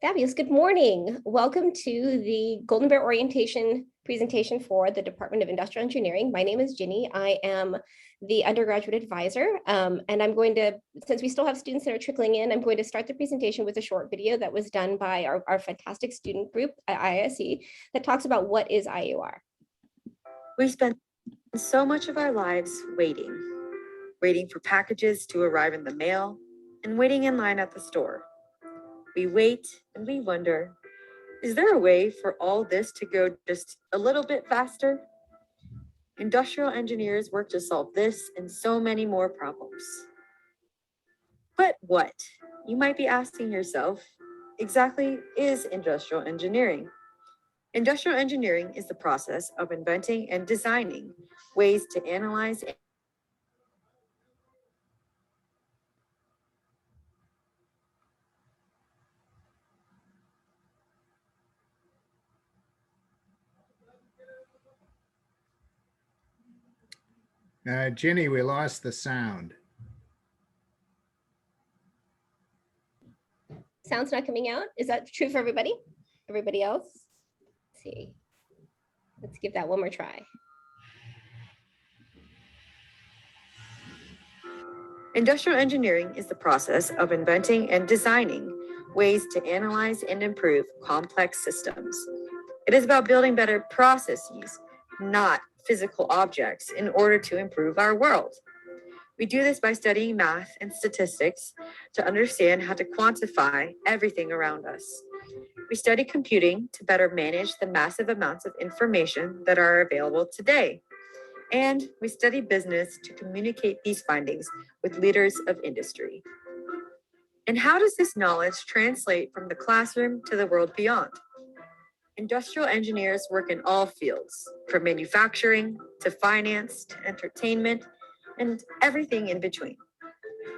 Fabulous. Good morning. Welcome to the Golden Bear orientation presentation for the Department of Industrial Engineering. My name is Ginny. I am the undergraduate advisor, and I'm going to, since we still have students that are trickling in, I'm going to start the presentation with a short video that was done by our fantastic student group at ISE that talks about what is IEOR. We spend so much of our lives waiting for packages to arrive in the mail and waiting in line at the store. We wait and we wonder, is there a way for all this to go just a little bit faster? Industrial engineers work to solve this and so many more problems. But what, you might be asking yourself, exactly is industrial engineering? Industrial engineering is the process of inventing and designing ways to analyze Ginny, we lost the sound. Sound's not coming out. Is that true for everybody? Everybody else? Let's see. Let's give that one more try. Industrial engineering is the process of inventing and designing ways to analyze and improve complex systems. It is about building better processes, not physical objects, in order to improve our world. We do this by studying math and statistics to understand how to quantify everything around us. We study computing to better manage the massive amounts of information that are available today. And we study business to communicate these findings with leaders of industry. And how does this knowledge translate from the classroom to the world beyond? Industrial engineers work in all fields, from manufacturing to finance to entertainment and everything in between.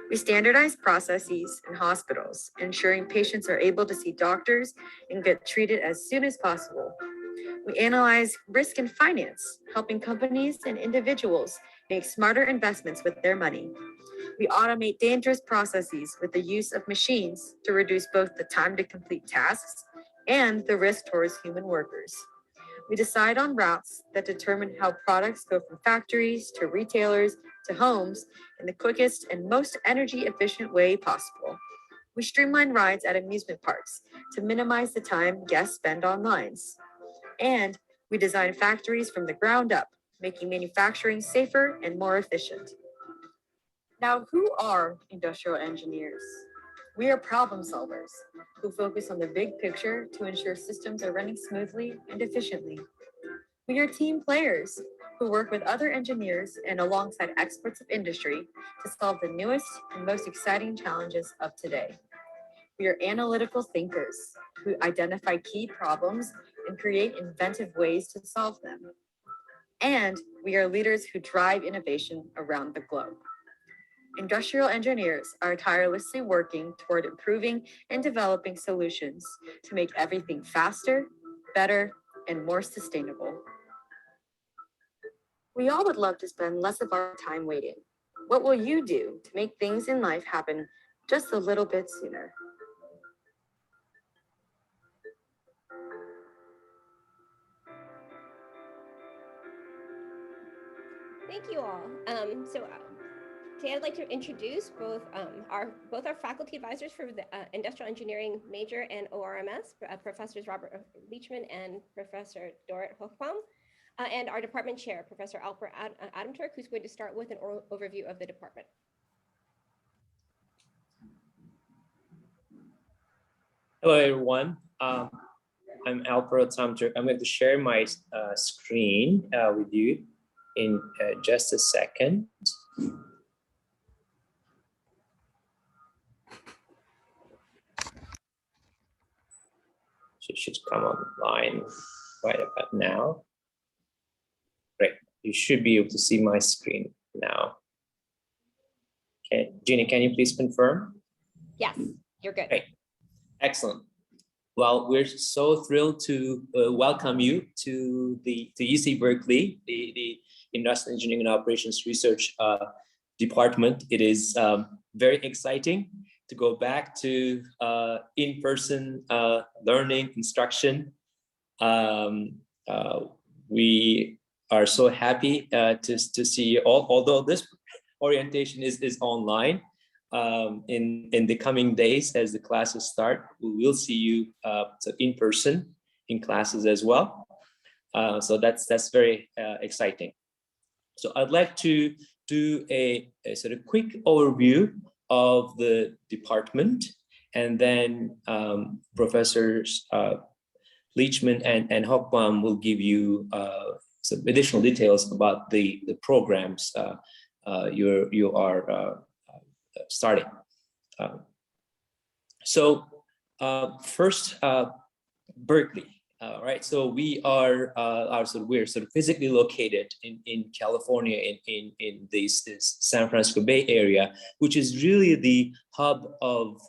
We standardize processes in hospitals, ensuring patients are able to see doctors and get treated as soon as possible. We analyze risk in finance, helping companies and individuals make smarter investments with their money. We automate dangerous processes with the use of machines to reduce both the time to complete tasks and the risk towards human workers. We decide on routes that determine how products go from factories to retailers to homes in the quickest and most energy efficient way possible. We streamline rides at amusement parks to minimize the time guests spend on lines. And we design factories from the ground up, making manufacturing safer and more efficient. Now, who are industrial engineers? We are problem solvers who focus on the big picture to ensure systems are running smoothly and efficiently. We are team players who work with other engineers and alongside experts of industry to solve the newest and most exciting challenges of today. We are analytical thinkers who identify key problems and create inventive ways to solve them. And we are leaders who drive innovation around the globe. Industrial engineers are tirelessly working toward improving and developing solutions to make everything faster, better, and more sustainable. We all would love to spend less of our time waiting. What will you do to make things in life happen just a little bit sooner? Thank you all. Today I'd like to introduce both our faculty advisors for the Industrial Engineering major and ORMS, Professors Robert Leachman and Professor Dorit Hochbaum, and our department chair, Professor Alper Adamturk, who's going to start with an overview of the department. Hello, everyone. I'm Alper Adamturk. I'm going to share my screen with you in just a second. So it should come online right about now. Great, you should be able to see my screen now. Okay, Ginny, can you please confirm? Yes, you're good. Great, excellent. Well, we're so thrilled to welcome you to UC Berkeley, the Industrial Engineering and Operations Research Department. It is very exciting to go back to in-person learning, instruction. We are so happy to see you all, although this orientation is online. In the coming days, as the classes start, we will see you in person in classes as well. So that's very exciting. So I'd like to do a sort of quick overview of the department, and then Professors Leachman and Hochbaum will give you some additional details about the programs you are starting. So first, Berkeley. Right, so we're sort of physically located in California, in this San Francisco Bay Area, which is really the hub of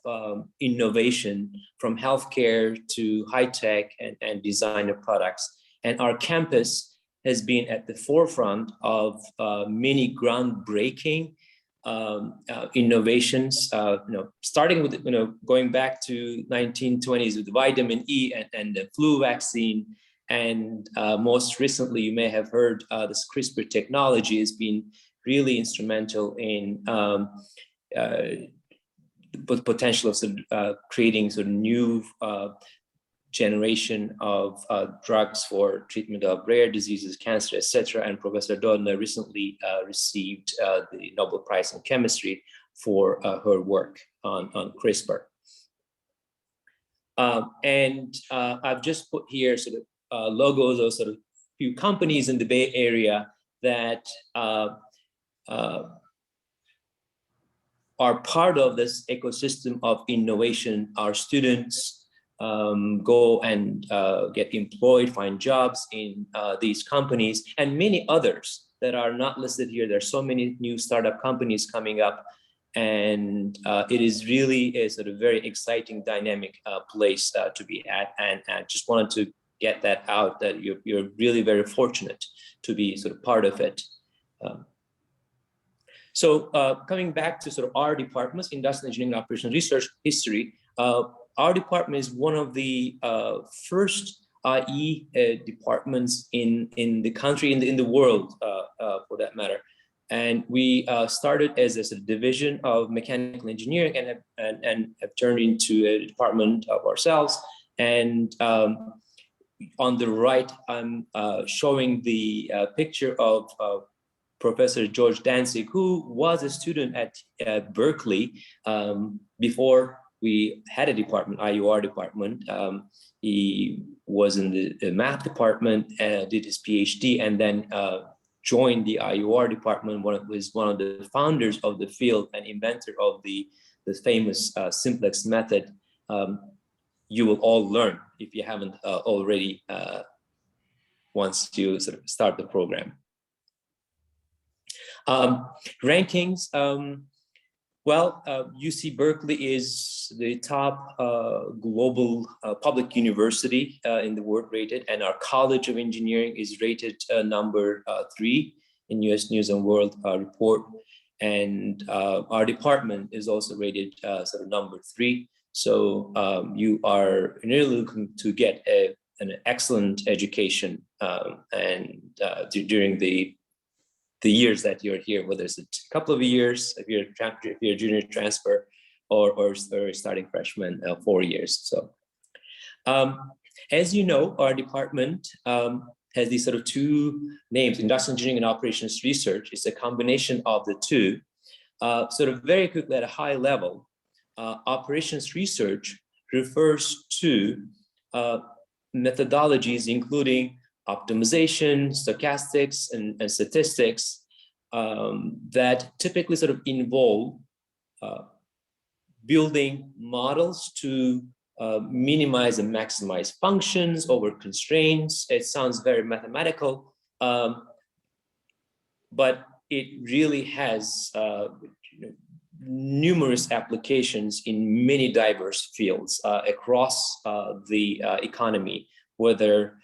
innovation, from healthcare to high tech and designer products. And our campus has been at the forefront of many groundbreaking innovations, starting with, going back to 1920s with vitamin E and the flu vaccine. And most recently, you may have heard this CRISPR technology has been really instrumental in the potential of creating sort of new generation of drugs for treatment of rare diseases, cancer, etc. And Professor Doudna recently received the Nobel Prize in Chemistry for her work on CRISPR. And I've just put here sort of logos of sort of few companies in the Bay Area that are part of this ecosystem of innovation. Our students go and get employed, find jobs in these companies, and many others that are not listed here. There's so many new startup companies coming up, and it is really a sort of very exciting, dynamic place to be at. And I just wanted to get that out, that you're really very fortunate to be sort of part of it. So coming back to sort of our departments, Industrial Engineering and Operations Research History, our department is one of the first IE departments in the country, in the world, for that matter. And we started as a division of mechanical engineering and have turned into a department of ourselves. And on the right, I'm showing the picture of Professor George Danzig, who was a student at Berkeley before we had a department, IEOR department. He was in the math department, did his PhD, and then joined the IEOR department. Was one of the founders of the field and inventor of the famous simplex method. You will all learn if you haven't already once you sort of start the program. Rankings. UC Berkeley is the top global public university in the world rated, and our College of Engineering is rated number 3 in US News and World Report. And our department is also rated sort of number 3. So you are really looking to get an excellent education during the years that you're here, whether it's a couple of years, if you're a junior transfer, or starting freshman, 4 years. So, as you know, our department has these sort of two names: Industrial Engineering and Operations Research. It's a combination of the two. Sort of very quickly at a high level, operations research refers to methodologies including optimization, stochastics, and statistics that typically sort of involve building models to minimize and maximize functions over constraints. It sounds very mathematical, but it really has numerous applications in many diverse fields across the economy, whether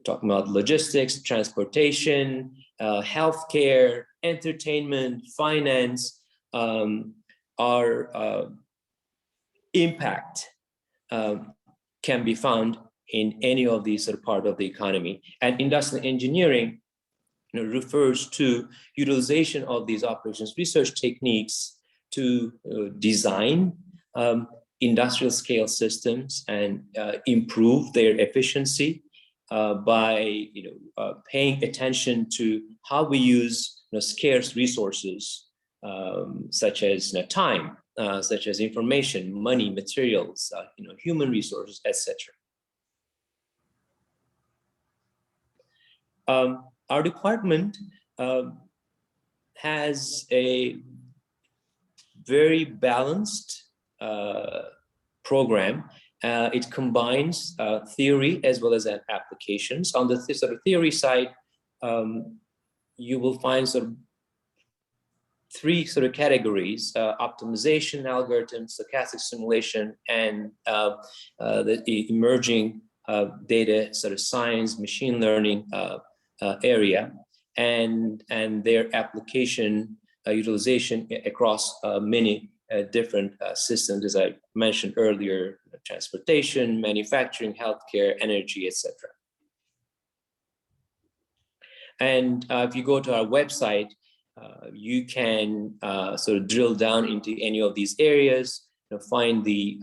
talking about logistics, transportation, healthcare, entertainment, finance. Our impact can be found in any of these sort of part of the economy. And industrial engineering refers to utilization of these operations research techniques to design industrial scale systems and improve their efficiency by paying attention to how we use scarce resources such as time, such as information, money, materials, human resources, etc. Our department has a very balanced program. It combines theory as well as applications. On the sort of theory side, you will find sort of three sort of categories: optimization algorithms, stochastic simulation, and the emerging data sort of science, machine learning area, and their application utilization across many different systems, as I mentioned earlier: transportation, manufacturing, healthcare, energy, etc. And if you go to our website, you can sort of drill down into any of these areas, find the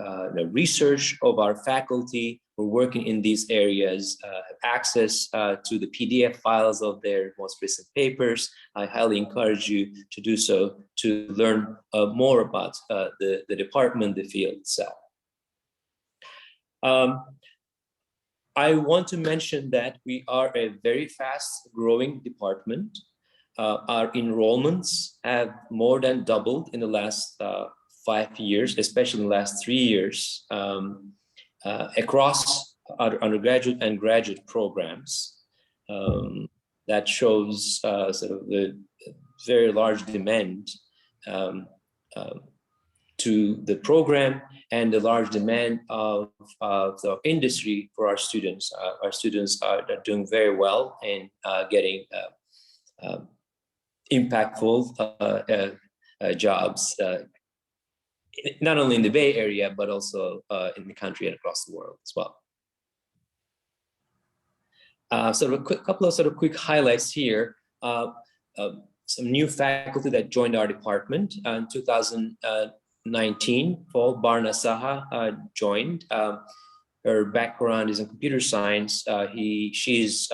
research of our faculty who are working in these areas, have access to the PDF files of their most recent papers. I highly encourage you to do so to learn more about the department, the field itself. I want to mention that we are a very fast growing department. Our enrollments have more than doubled in the last 5 years, especially in the last 3 years, across our undergraduate and graduate programs. That shows sort of the very large demand to the program and the large demand of the industry for our students. Our students are doing very well in getting impactful jobs, not only in the Bay Area, but also in the country and across the world as well. Sort of a couple of sort of quick highlights here. Some new faculty that joined our department in 2019. Paul Barna Saha joined. Her background is in computer science. She's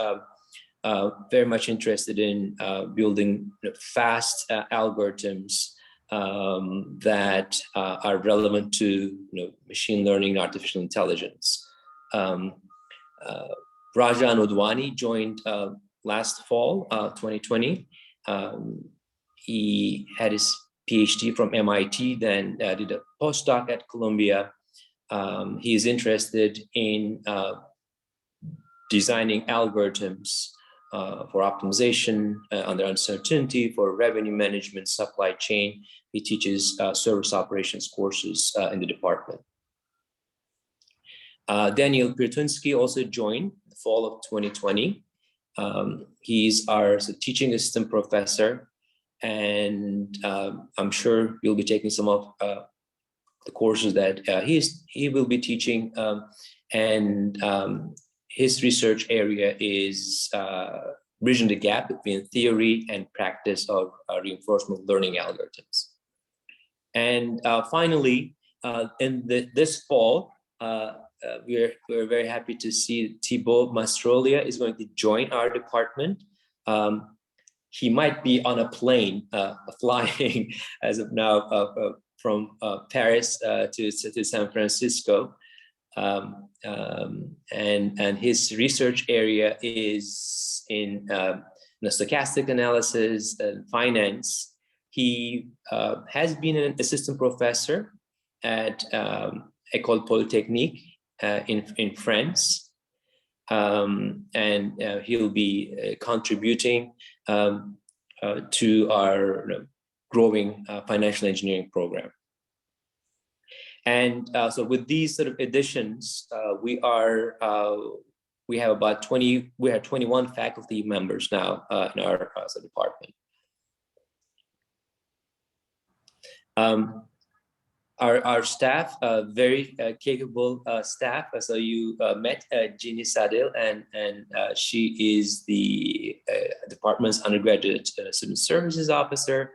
very much interested in building fast algorithms that are relevant to machine learning and artificial intelligence. Rajan Udwani joined last fall, 2020. He had his PhD from MIT, then did a postdoc at Columbia. He is interested in designing algorithms for optimization under uncertainty, for revenue management, supply chain. He teaches service operations courses in the department. Daniel Pirtunsky also joined the fall of 2020. He's our teaching assistant professor, and I'm sure you'll be taking some of the courses that he will be teaching, and his research area is bridging the gap between theory and practice of reinforcement learning algorithms. And finally, in this fall, we're very happy to see Thibaut Mastrolia is going to join our department. He might be on a plane flying as of now from Paris to San Francisco. And his research area is in stochastic analysis and finance. He has been an assistant professor at École Polytechnique in France, and he'll be contributing to our growing financial engineering program. And so with these sort of additions, we have about 21 faculty members now in our department. our staff, very capable staff. So you met Jeannie Sadil, and she is the department's undergraduate student services officer.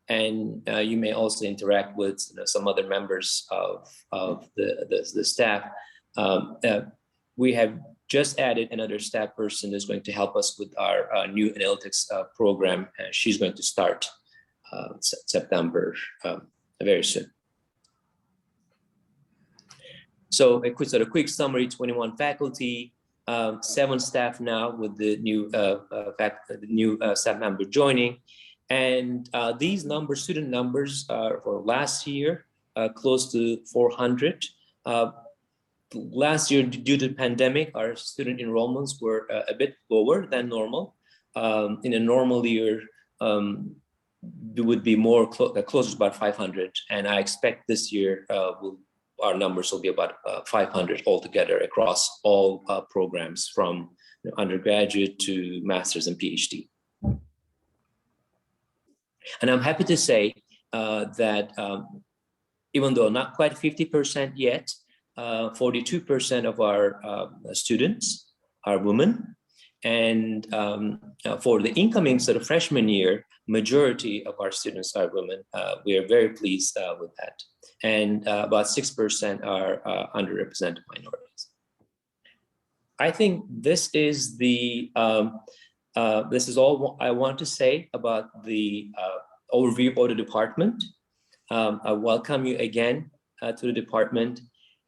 And you may also interact with some other members of the staff. We have just added another staff person who's going to help us with our new analytics program. She's going to start September very soon. So a quick summary: 21 faculty, 7 staff now with the new staff member joining. And these numbers, student numbers, are for last year, close to 400. Last year, due to the pandemic, our student enrollments were a bit lower than normal. In a normal year, it would be more closer to about 500. And I expect this year our numbers will be about 500 altogether across all programs, from undergraduate to master's and PhD. And I'm happy to say that even though not quite 50% yet, 42% of our students are women. And for the incoming sort of freshman year, majority of our students are women. We are very pleased with that. And about 6% are underrepresented minorities. I think this is all I want to say about the overview of the department. I welcome you again to the department,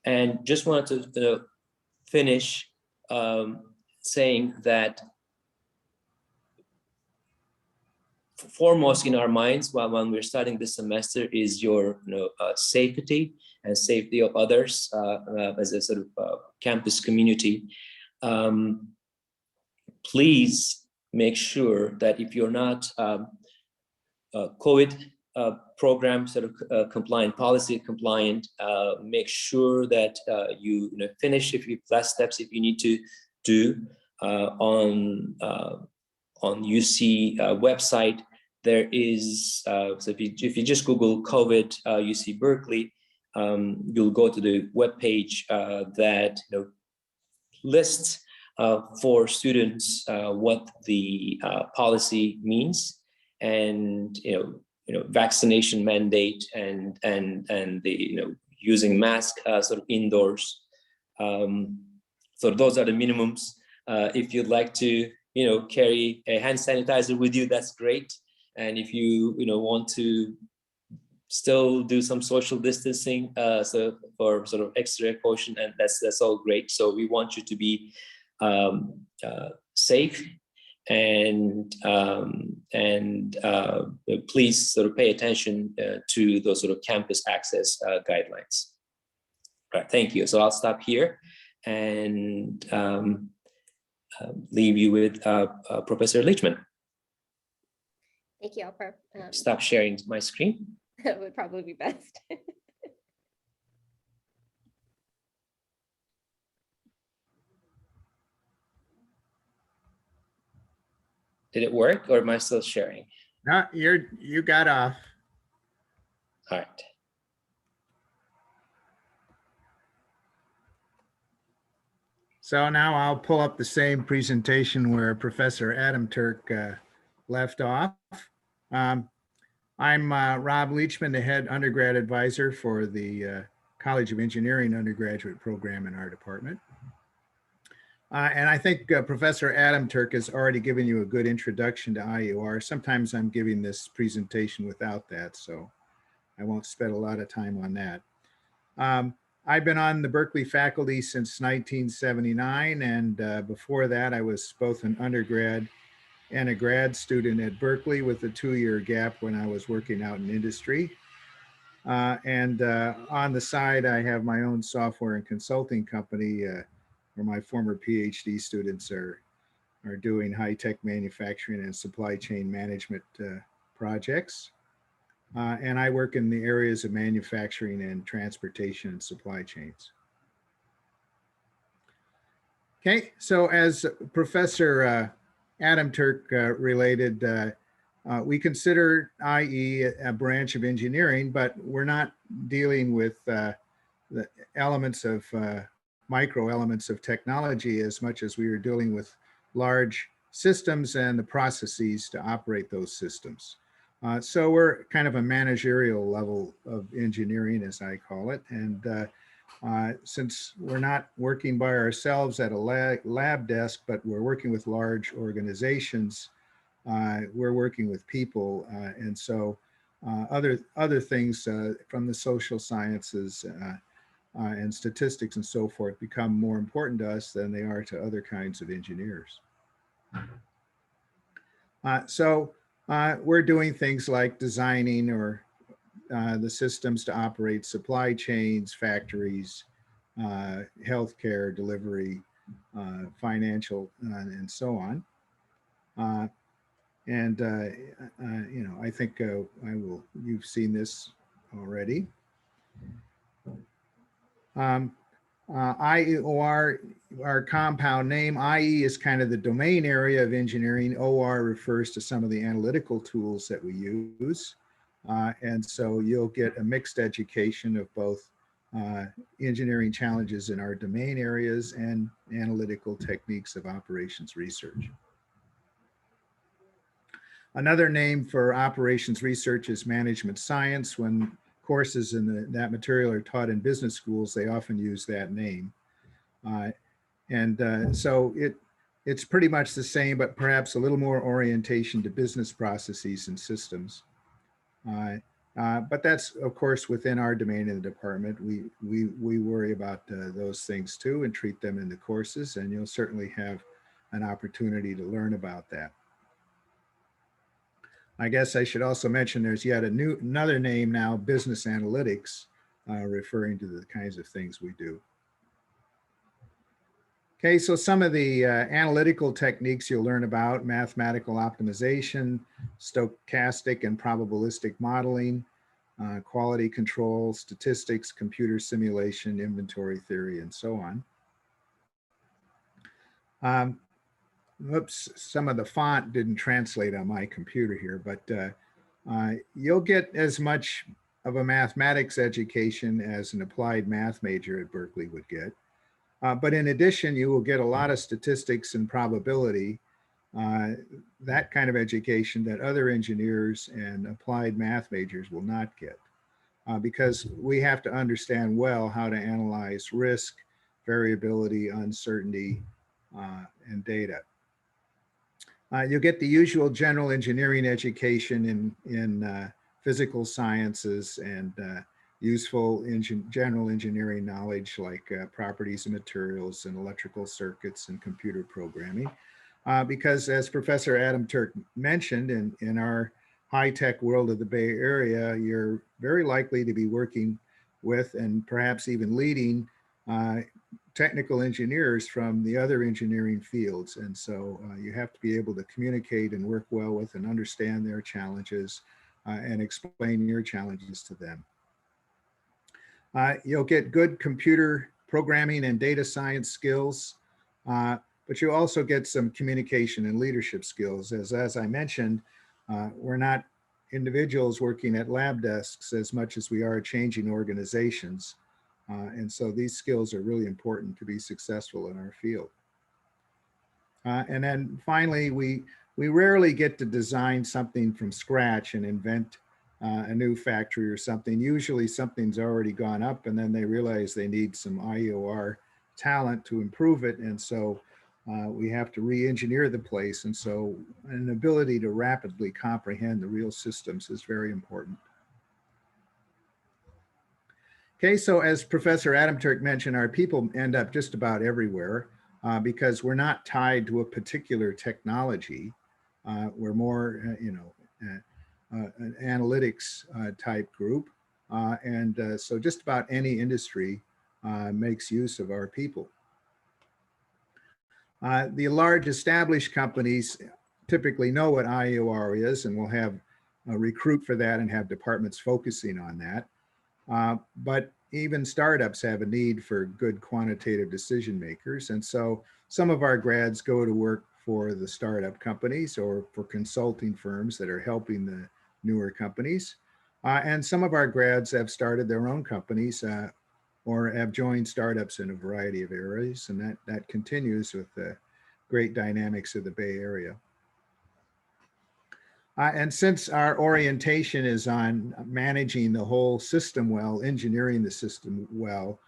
and just wanted to finish saying that foremost in our minds when we're starting this semester is your safety and safety of others as a sort of campus community. Please make sure that if you're not COVID program sort of compliant, policy compliant, make sure that you finish if you last steps if you need to do on UC website. There is so if you just Google COVID UC Berkeley, you'll go to the webpage that lists for students what the policy means, and vaccination mandate and the using mask sort of indoors. So those are the minimums. If you'd like to carry a hand sanitizer with you, that's great. And if you want to still do some social distancing, so for sort of extra caution, and that's all great. So we want you to be safe, and please sort of pay attention to those sort of campus access guidelines. All right, thank you. So I'll stop here and leave you with Professor Leachman. Thank you, Alper. Stop sharing my screen. That would probably be best. Did it work, or am I still sharing? No, you got off. All right. So now I'll pull up the same presentation where Professor Adam Turk left off. I'm Rob Leachman, the head undergrad advisor for the College of Engineering undergraduate program in our department. And I think Professor Adam Turk has already given you a good introduction to IEOR. Sometimes I'm giving this presentation without that, so I won't spend a lot of time on that. I've been on the Berkeley faculty since 1979, and before that I was both an undergrad and a grad student at Berkeley with a 2-year gap when I was working out in industry. And on the side, I have my own software and consulting company where my former PhD students are doing high-tech manufacturing and supply chain management projects. And I work in the areas of manufacturing and transportation and supply chains. Okay, so as Professor Adam Turk related, We consider IE a branch of engineering, but we're not dealing with the elements of micro elements of technology as much as we are dealing with large systems and the processes to operate those systems. So we're kind of a managerial level of engineering, as I call it. And since we're not working by ourselves at a lab desk, but we're working with large organizations, we're working with people. And so other things from the social sciences and statistics and so forth become more important to us than they are to other kinds of engineers. So we're doing things like designing or the systems to operate supply chains, factories, healthcare delivery, financial, and so on. You know, I think you've seen this already. IEOR, our compound name, IE is kind of the domain area of engineering. OR refers to some of the analytical tools that we use. And so you'll get a mixed education of both engineering challenges in our domain areas and analytical techniques of operations research. Another name for operations research is management science. When courses in that material are taught in business schools, they often use that name. So it's pretty much the same, but perhaps a little more orientation to business processes and systems. But that's, of course, within our domain in the department. We worry about those things too and treat them in the courses, and you'll certainly have an opportunity to learn about that. I guess I should also mention there's yet another name now, business analytics, referring to the kinds of things we do. Okay, so some of the analytical techniques you'll learn about: mathematical optimization, stochastic and probabilistic modeling, quality control, statistics, computer simulation, inventory theory, and so on. Oops, some of the font didn't translate on my computer here, but you'll get as much of a mathematics education as an applied math major at Berkeley would get. But in addition, you will get a lot of statistics and probability, that kind of education that other engineers and applied math majors will not get, because we have to understand well how to analyze risk, variability, uncertainty, and data. You'll get the usual general engineering education in physical sciences and useful general engineering knowledge like properties of materials and electrical circuits and computer programming. Because as Professor Adam Turk mentioned, in our high-tech world of the Bay Area, you're very likely to be working with and perhaps even leading technical engineers from the other engineering fields. And so you have to be able to communicate and work well with and understand their challenges and explain your challenges to them. You'll get good computer programming and data science skills, but you also get some communication and leadership skills. As I mentioned, we're not individuals working at lab desks as much as we are changing organizations. And so these skills are really important to be successful in our field. And then finally, we rarely get to design something from scratch and invent a new factory or something. Usually something's already gone up and then they realize they need some IEOR talent to improve it. And so we have to re-engineer the place. And so an ability to rapidly comprehend the real systems is very important. Okay, so as Professor Adam Turk mentioned, our people end up just about everywhere because we're not tied to a particular technology. We're more, an analytics type group. So just about any industry makes use of our people. The large established companies typically know what IEOR is and will have a recruit for that and have departments focusing on that. But even startups have a need for good quantitative decision makers. And so some of our grads go to work for the startup companies or for consulting firms that are helping the newer companies. And some of our grads have started their own companies or have joined startups in a variety of areas. And that continues with the great dynamics of the Bay Area. And since our orientation is on managing the whole system well, engineering the system well,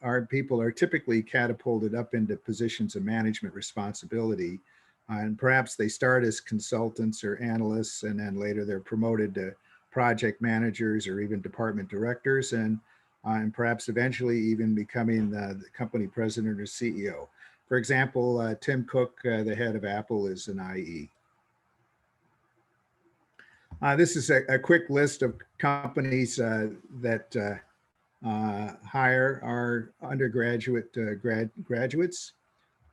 our people are typically catapulted up into positions of management responsibility. And perhaps they start as consultants or analysts, and then later they're promoted to project managers or even department directors, and perhaps eventually even becoming the company president or CEO. For example, Tim Cook, the head of Apple, is an IE. This is a quick list of companies that hire our undergraduate graduates.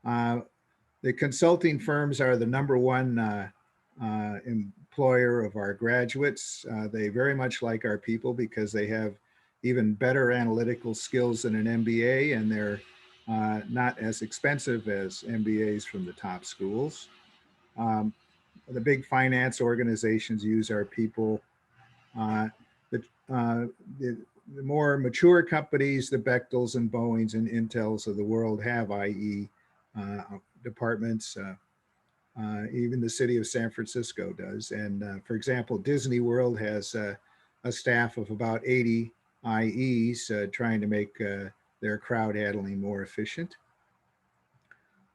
The consulting firms are the #1 employer of our graduates. They very much like our people because they have even better analytical skills than an MBA, and they're not as expensive as MBAs from the top schools. The big finance organizations use our people. The more mature companies, the Bechtels and Boeings and Intels of the world have IE departments. Even the city of San Francisco does. And for example, Disney World has a staff of about 80 IEs trying to make their crowd handling more efficient.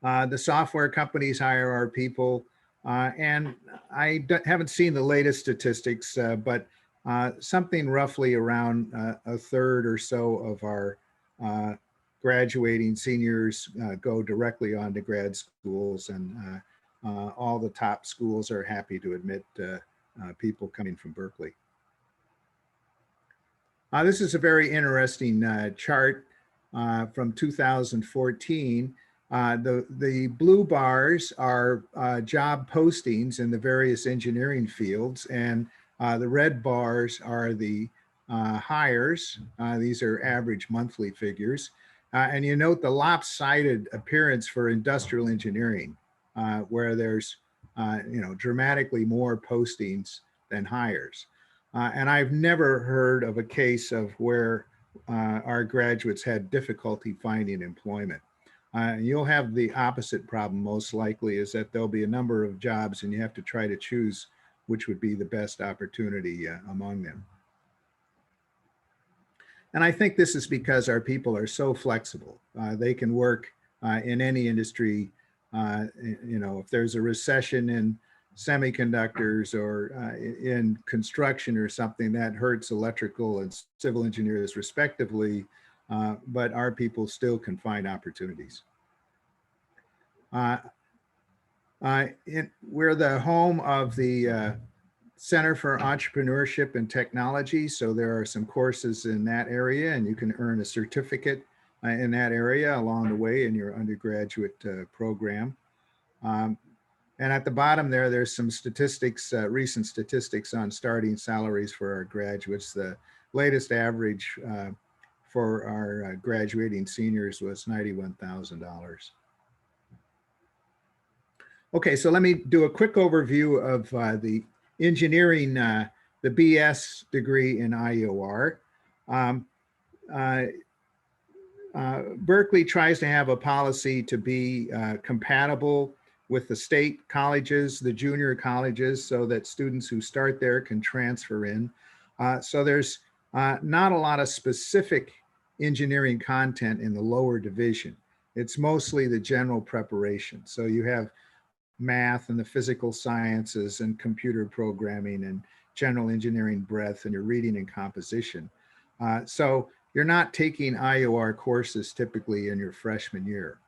The software companies hire our people. And I haven't seen the latest statistics, but something roughly around a third or so of our graduating seniors go directly on to grad schools, and all the top schools are happy to admit people coming from Berkeley. This is a very interesting chart from 2014. The blue bars are job postings in the various engineering fields, and the red bars are the hires. These are average monthly figures. And you note the lopsided appearance for industrial engineering, where there's dramatically more postings than hires. And I've never heard of a case of where our graduates had difficulty finding employment. You'll have the opposite problem most likely, is that there'll be a number of jobs and you have to try to choose which would be the best opportunity among them. And I think this is because our people are so flexible. They can work in any industry. If there's a recession in semiconductors or in construction or something, that hurts electrical and civil engineers respectively, but our people still can find opportunities. We're the home of the Center for Entrepreneurship and Technology, so there are some courses in that area, and you can earn a certificate in that area along the way in your undergraduate program. And at the bottom there's some statistics, recent statistics on starting salaries for our graduates. The latest average for our graduating seniors was $91,000. Okay, so let me do a quick overview of the engineering, the BS degree in IEOR. Berkeley tries to have a policy to be compatible with the state colleges, the junior colleges, so that students who start there can transfer in. So there's not a lot of specific engineering content in the lower division. It's mostly the general preparation. So you have math and the physical sciences and computer programming and general engineering breadth, and your reading and composition. So you're not taking IEOR courses typically in your freshman year.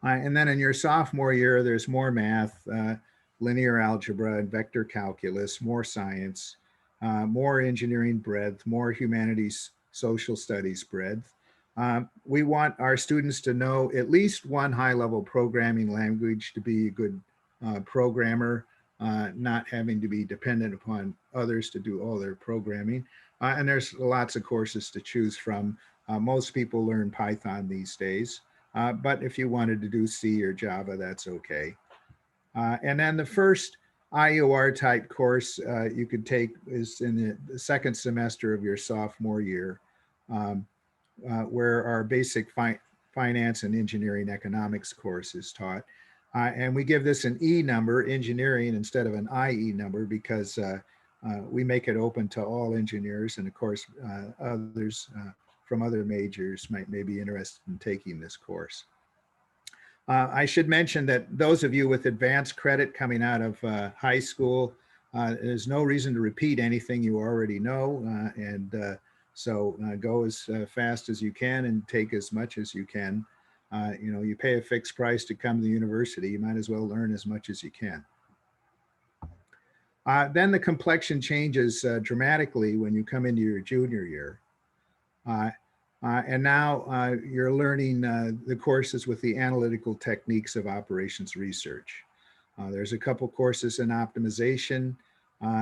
And then in your sophomore year, there's more math, linear algebra and vector calculus, more science, more engineering breadth, more humanities, social studies breadth. We want our students to know at least one high-level programming language to be a good programmer, not having to be dependent upon others to do all their programming. And there's lots of courses to choose from. Most people learn Python these days. but if you wanted to do C or Java, that's okay. And then the first IEOR type course you could take is in the second semester of your sophomore year, where our basic finance and engineering economics course is taught. And we give this an E number, engineering, instead of an IE number, because we make it open to all engineers. And of course, others from other majors may be interested in taking this course. I should mention that those of you with advanced credit coming out of high school, there's no reason to repeat anything you already know. So go as fast as you can and take as much as you can. You know, you pay a fixed price to come to the university. You might as well learn as much as you can. Then the complexion changes dramatically when you come into your junior year. And now you're learning the courses with the analytical techniques of operations research. There's a couple courses in optimization.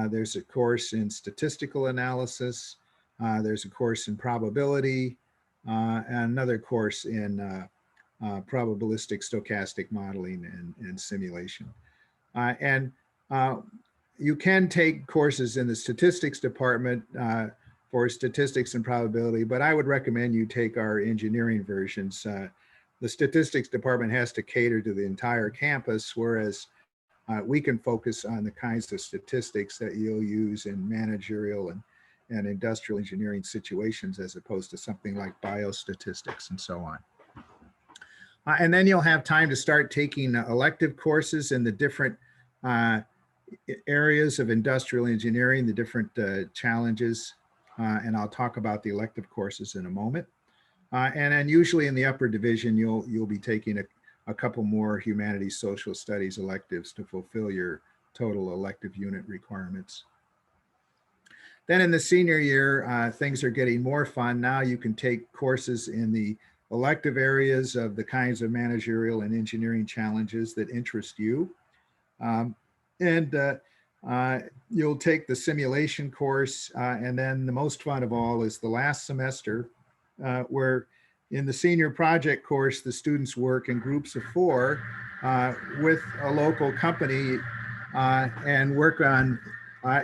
There's a course in statistical analysis. There's a course in probability, and another course in probabilistic stochastic modeling and simulation. You can take courses in the statistics department for statistics and probability, but I would recommend you take our engineering versions. The statistics department has to cater to the entire campus, whereas we can focus on the kinds of statistics that you'll use in managerial and industrial engineering situations, as opposed to something like biostatistics and so on. And then you'll have time to start taking elective courses in the different areas of industrial engineering, the different challenges, and I'll talk about the elective courses in a moment. And then usually in the upper division, you'll be taking a couple more humanities, social studies electives to fulfill your total elective unit requirements. Then in the senior year, things are getting more fun. Now you can take courses in the elective areas of the kinds of managerial and engineering challenges that interest you. You'll take the simulation course, and then the most fun of all is the last semester, where in the senior project course, the students work in groups of 4 with a local company and work on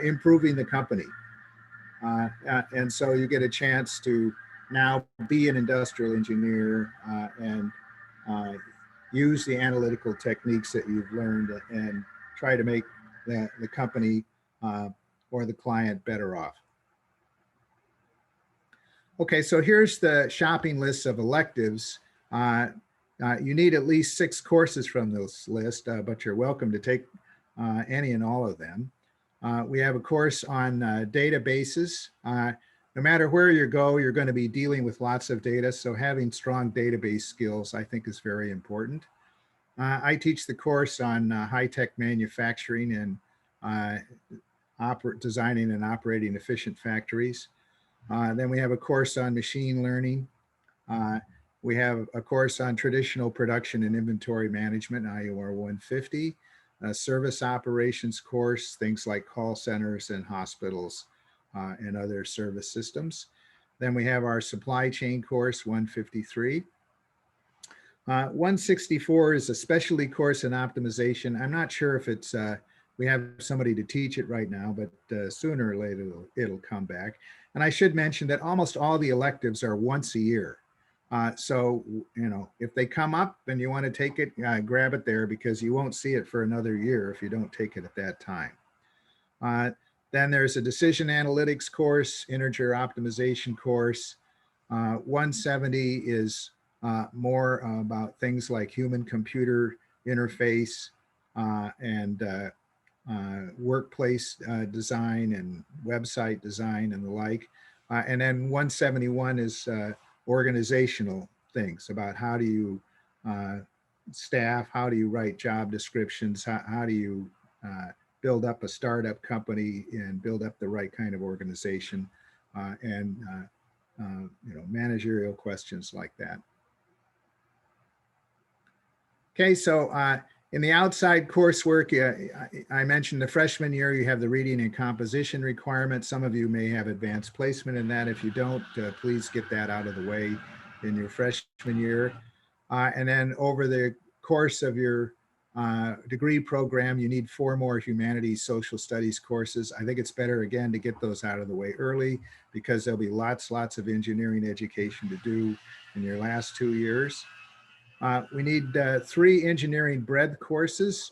improving the company. And so you get a chance to now be an industrial engineer and use the analytical techniques that you've learned and try to make the company or the client better off. Okay, so here's the shopping list of electives. You need at least 6 courses from this list, but you're welcome to take any and all of them. We have a course on databases. No matter where you go, you're going to be dealing with lots of data, so having strong database skills, I think, is very important. I teach the course on high-tech manufacturing and designing and operating efficient factories. Then we have a course on machine learning. We have a course on traditional production and inventory management, IEOR 150, a service operations course, things like call centers and hospitals and other service systems. Then we have our supply chain course, 153. 164 is a specialty course in optimization. I'm not sure if it's, we have somebody to teach it right now, but sooner or later it'll come back. And I should mention that almost all the electives are once a year. So, you know, if they come up and you want to take it, grab it there, because you won't see it for another year if you don't take it at that time. Then there's a decision analytics course, integer optimization course. 170 is more about things like human-computer interface and workplace design and website design and the like. And then 171 is organizational things about how do you staff, how do you write job descriptions, how do you build up a startup company and build up the right kind of organization and you know, managerial questions like that. Okay, so in the outside coursework, I mentioned the freshman year, you have the reading and composition requirement. Some of you may have advanced placement in that. If you don't, please get that out of the way in your freshman year. And then over the course of your degree program, you need 4 more humanities, social studies courses. I think it's better, again, to get those out of the way early because there'll be lots of engineering education to do in your last 2 years. We need 3 engineering breadth courses.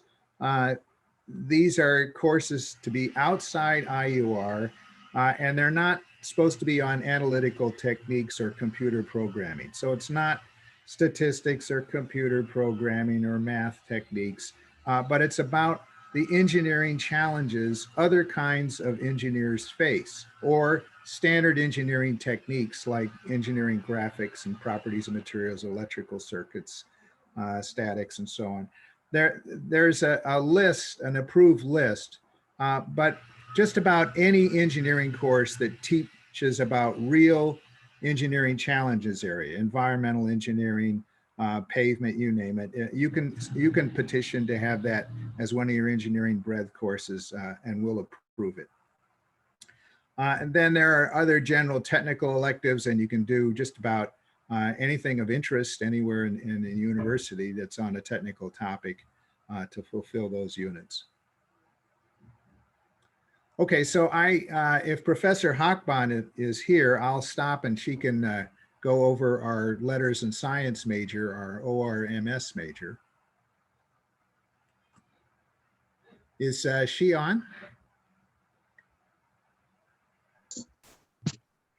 These are courses to be outside IEOR, and they're not supposed to be on analytical techniques or computer programming. So it's not statistics or computer programming or math techniques, but it's about the engineering challenges other kinds of engineers face, or standard engineering techniques like engineering graphics and properties of materials, electrical circuits, statics, and so on. There's a list, an approved list, but just about any engineering course that teaches about real engineering challenges area, environmental engineering, pavement, you name it. You can petition to have that as one of your engineering breadth courses, and we'll approve it. And then there are other general technical electives, and you can do just about anything of interest anywhere in the university that's on a technical topic to fulfill those units. Okay, so if Professor Hochbahn is here, I'll stop and she can go over our letters and science major, our ORMS major. Is she on?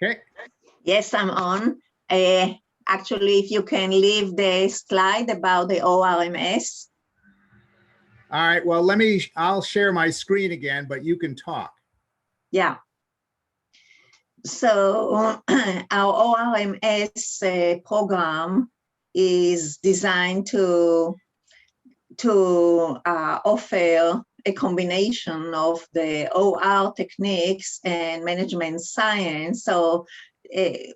Okay. Yes, I'm on. Actually, if you can leave the slide about the ORMS. All right, well, I'll share my screen again, but you can talk. Yeah. So our ORMS program is designed to offer a combination of the OR techniques and management science. So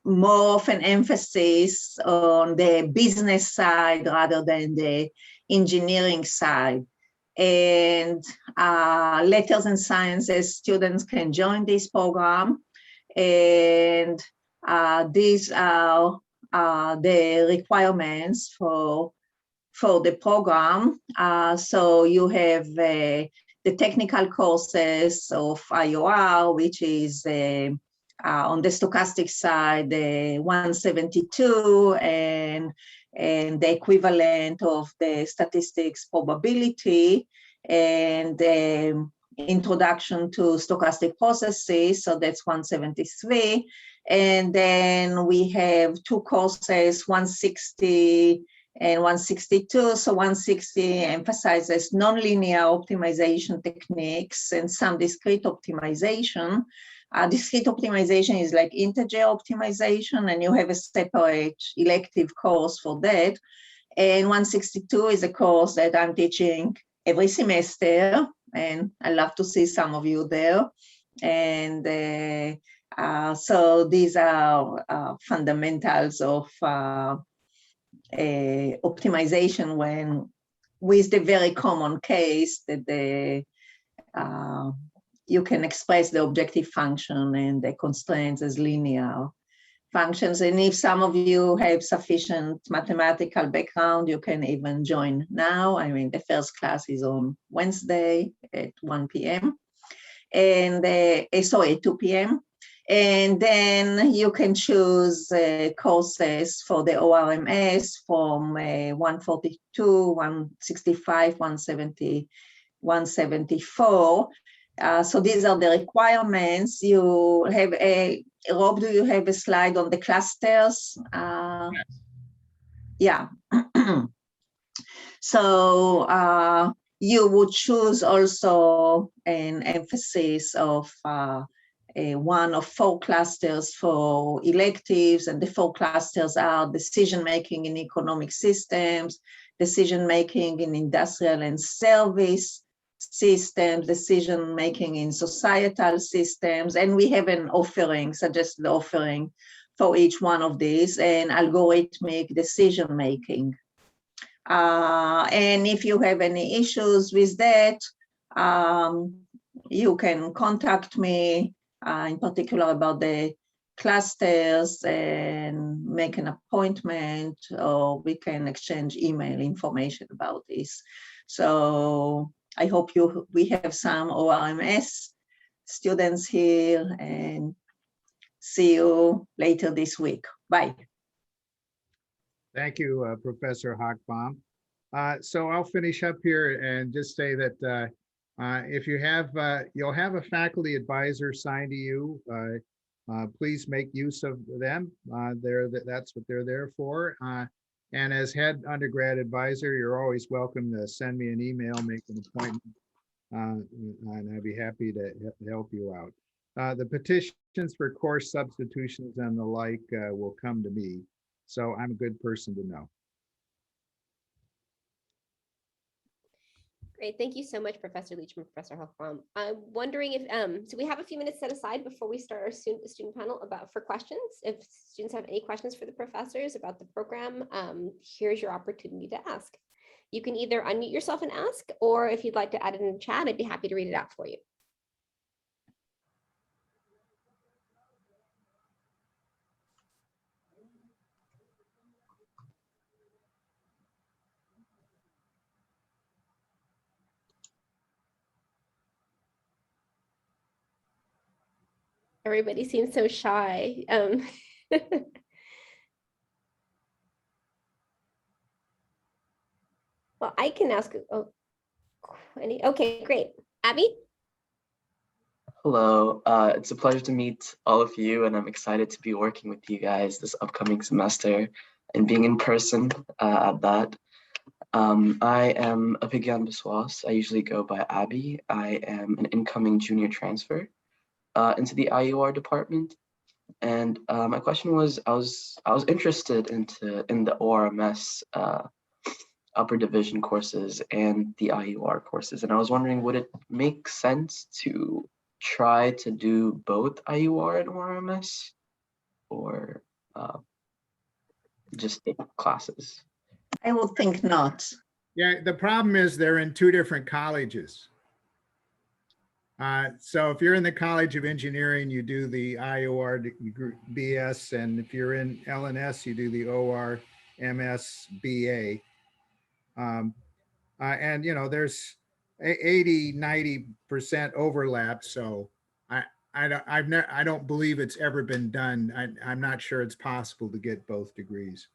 more of an emphasis on the business side rather than the engineering side. And letters and sciences students can join this program. And these are the requirements for the program. So you have the technical courses of IEOR, which is on the stochastic side, the 172, and the equivalent of the statistics probability, and introduction to stochastic processes, so that's 173. And then we have 2 courses, 160 and 162. So 160 emphasizes nonlinear optimization techniques and some discrete optimization. Discrete optimization is like integer optimization, and you have a separate elective course for that. And 162 is a course that I'm teaching every semester, and I love to see some of you there. And so these are fundamentals of optimization with the very common case that you can express the objective function and the constraints as linear functions. And if some of you have sufficient mathematical background, you can even join now. I mean, the first class is on Wednesday at 1 p.m. and 2 p.m. And then you can choose courses for the ORMS from 142, 165, 170, 174. So these are the requirements. You have Rob, do you have a slide on the clusters? Yeah. So you would choose also an emphasis of 1 of 4 clusters for electives, and the 4 clusters are decision-making in economic systems, decision-making in industrial and service systems, decision-making in societal systems, and we have an offering, suggested offering for each one of these, and algorithmic decision-making. And if you have any issues with that, you can contact me in particular about the clusters and make an appointment, or we can exchange email information about this. So I hope we have some ORMS students here, and see you later this week. Bye. Thank you, Professor Hochbaum. So I'll finish up here and just say that if you have, you'll have a faculty advisor assigned to you. Please make use of them. That's what they're there for. And as head undergrad advisor, you're always welcome to send me an email, make an appointment, and I'd be happy to help you out. The petitions for course substitutions and the like will come to me. So I'm a good person to know. Great, thank you so much, Professor Leachman, Professor Hochbaum. I'm wondering if, so we have a few minutes set aside before we start our student panel for questions. If students have any questions for the professors about the program, here's your opportunity to ask. You can either unmute yourself and ask, or if you'd like to add it in the chat, I'd be happy to read it out for you. Everybody seems so shy. Well, I can ask. Oh, okay, great. Abby? Hello, it's a pleasure to meet all of you, and I'm excited to be working with you guys this upcoming semester and being in person at that. I am Abhigyan Biswas. I usually go by Abby. I am an incoming junior transfer into the IEOR department. And my question was, I was interested in the ORMS upper division courses and the IEOR courses, and I was wondering, would it make sense to try to do both IEOR and ORMS, or just take classes? I would think not. Yeah, the problem is they're in two different colleges. So if you're in the College of Engineering, you do the IOR BS, and if you're in LNS, you do the OR MS BA. And you know, there's 80–90% overlap. So I don't believe it's ever been done. I'm not sure it's possible to get both degrees.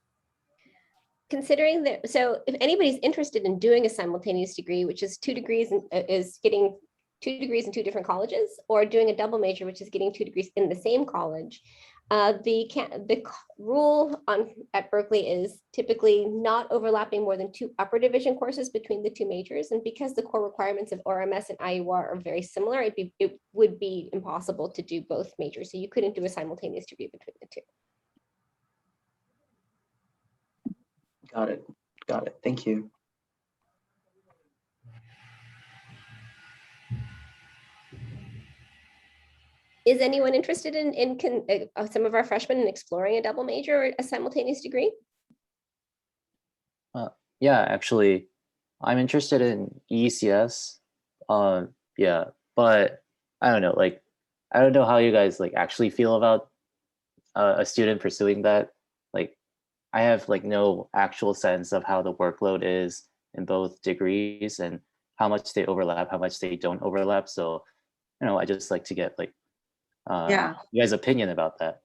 Considering that, so if anybody's interested in doing a simultaneous degree, which is 2 degrees and is getting 2 degrees in 2 different colleges, or doing a double major, which is getting 2 degrees in the same college, the rule at Berkeley is typically not overlapping more than 2 upper division courses between the 2 majors. And because the core requirements of ORMS and IEOR are very similar, it would be impossible to do both majors. So you couldn't do a simultaneous degree between the 2. Got it. Got it. Thank you. Is anyone interested in some of our freshmen in exploring a double major or a simultaneous degree? Yeah, actually, I'm interested in ECS. Yeah, but I don't know, like, I don't know how you guys like actually feel about a student pursuing that. Like, I have like no actual sense of how the workload is in both degrees and how much they overlap, how much they don't overlap. So, you know, I just like to get like you guys' opinion about that.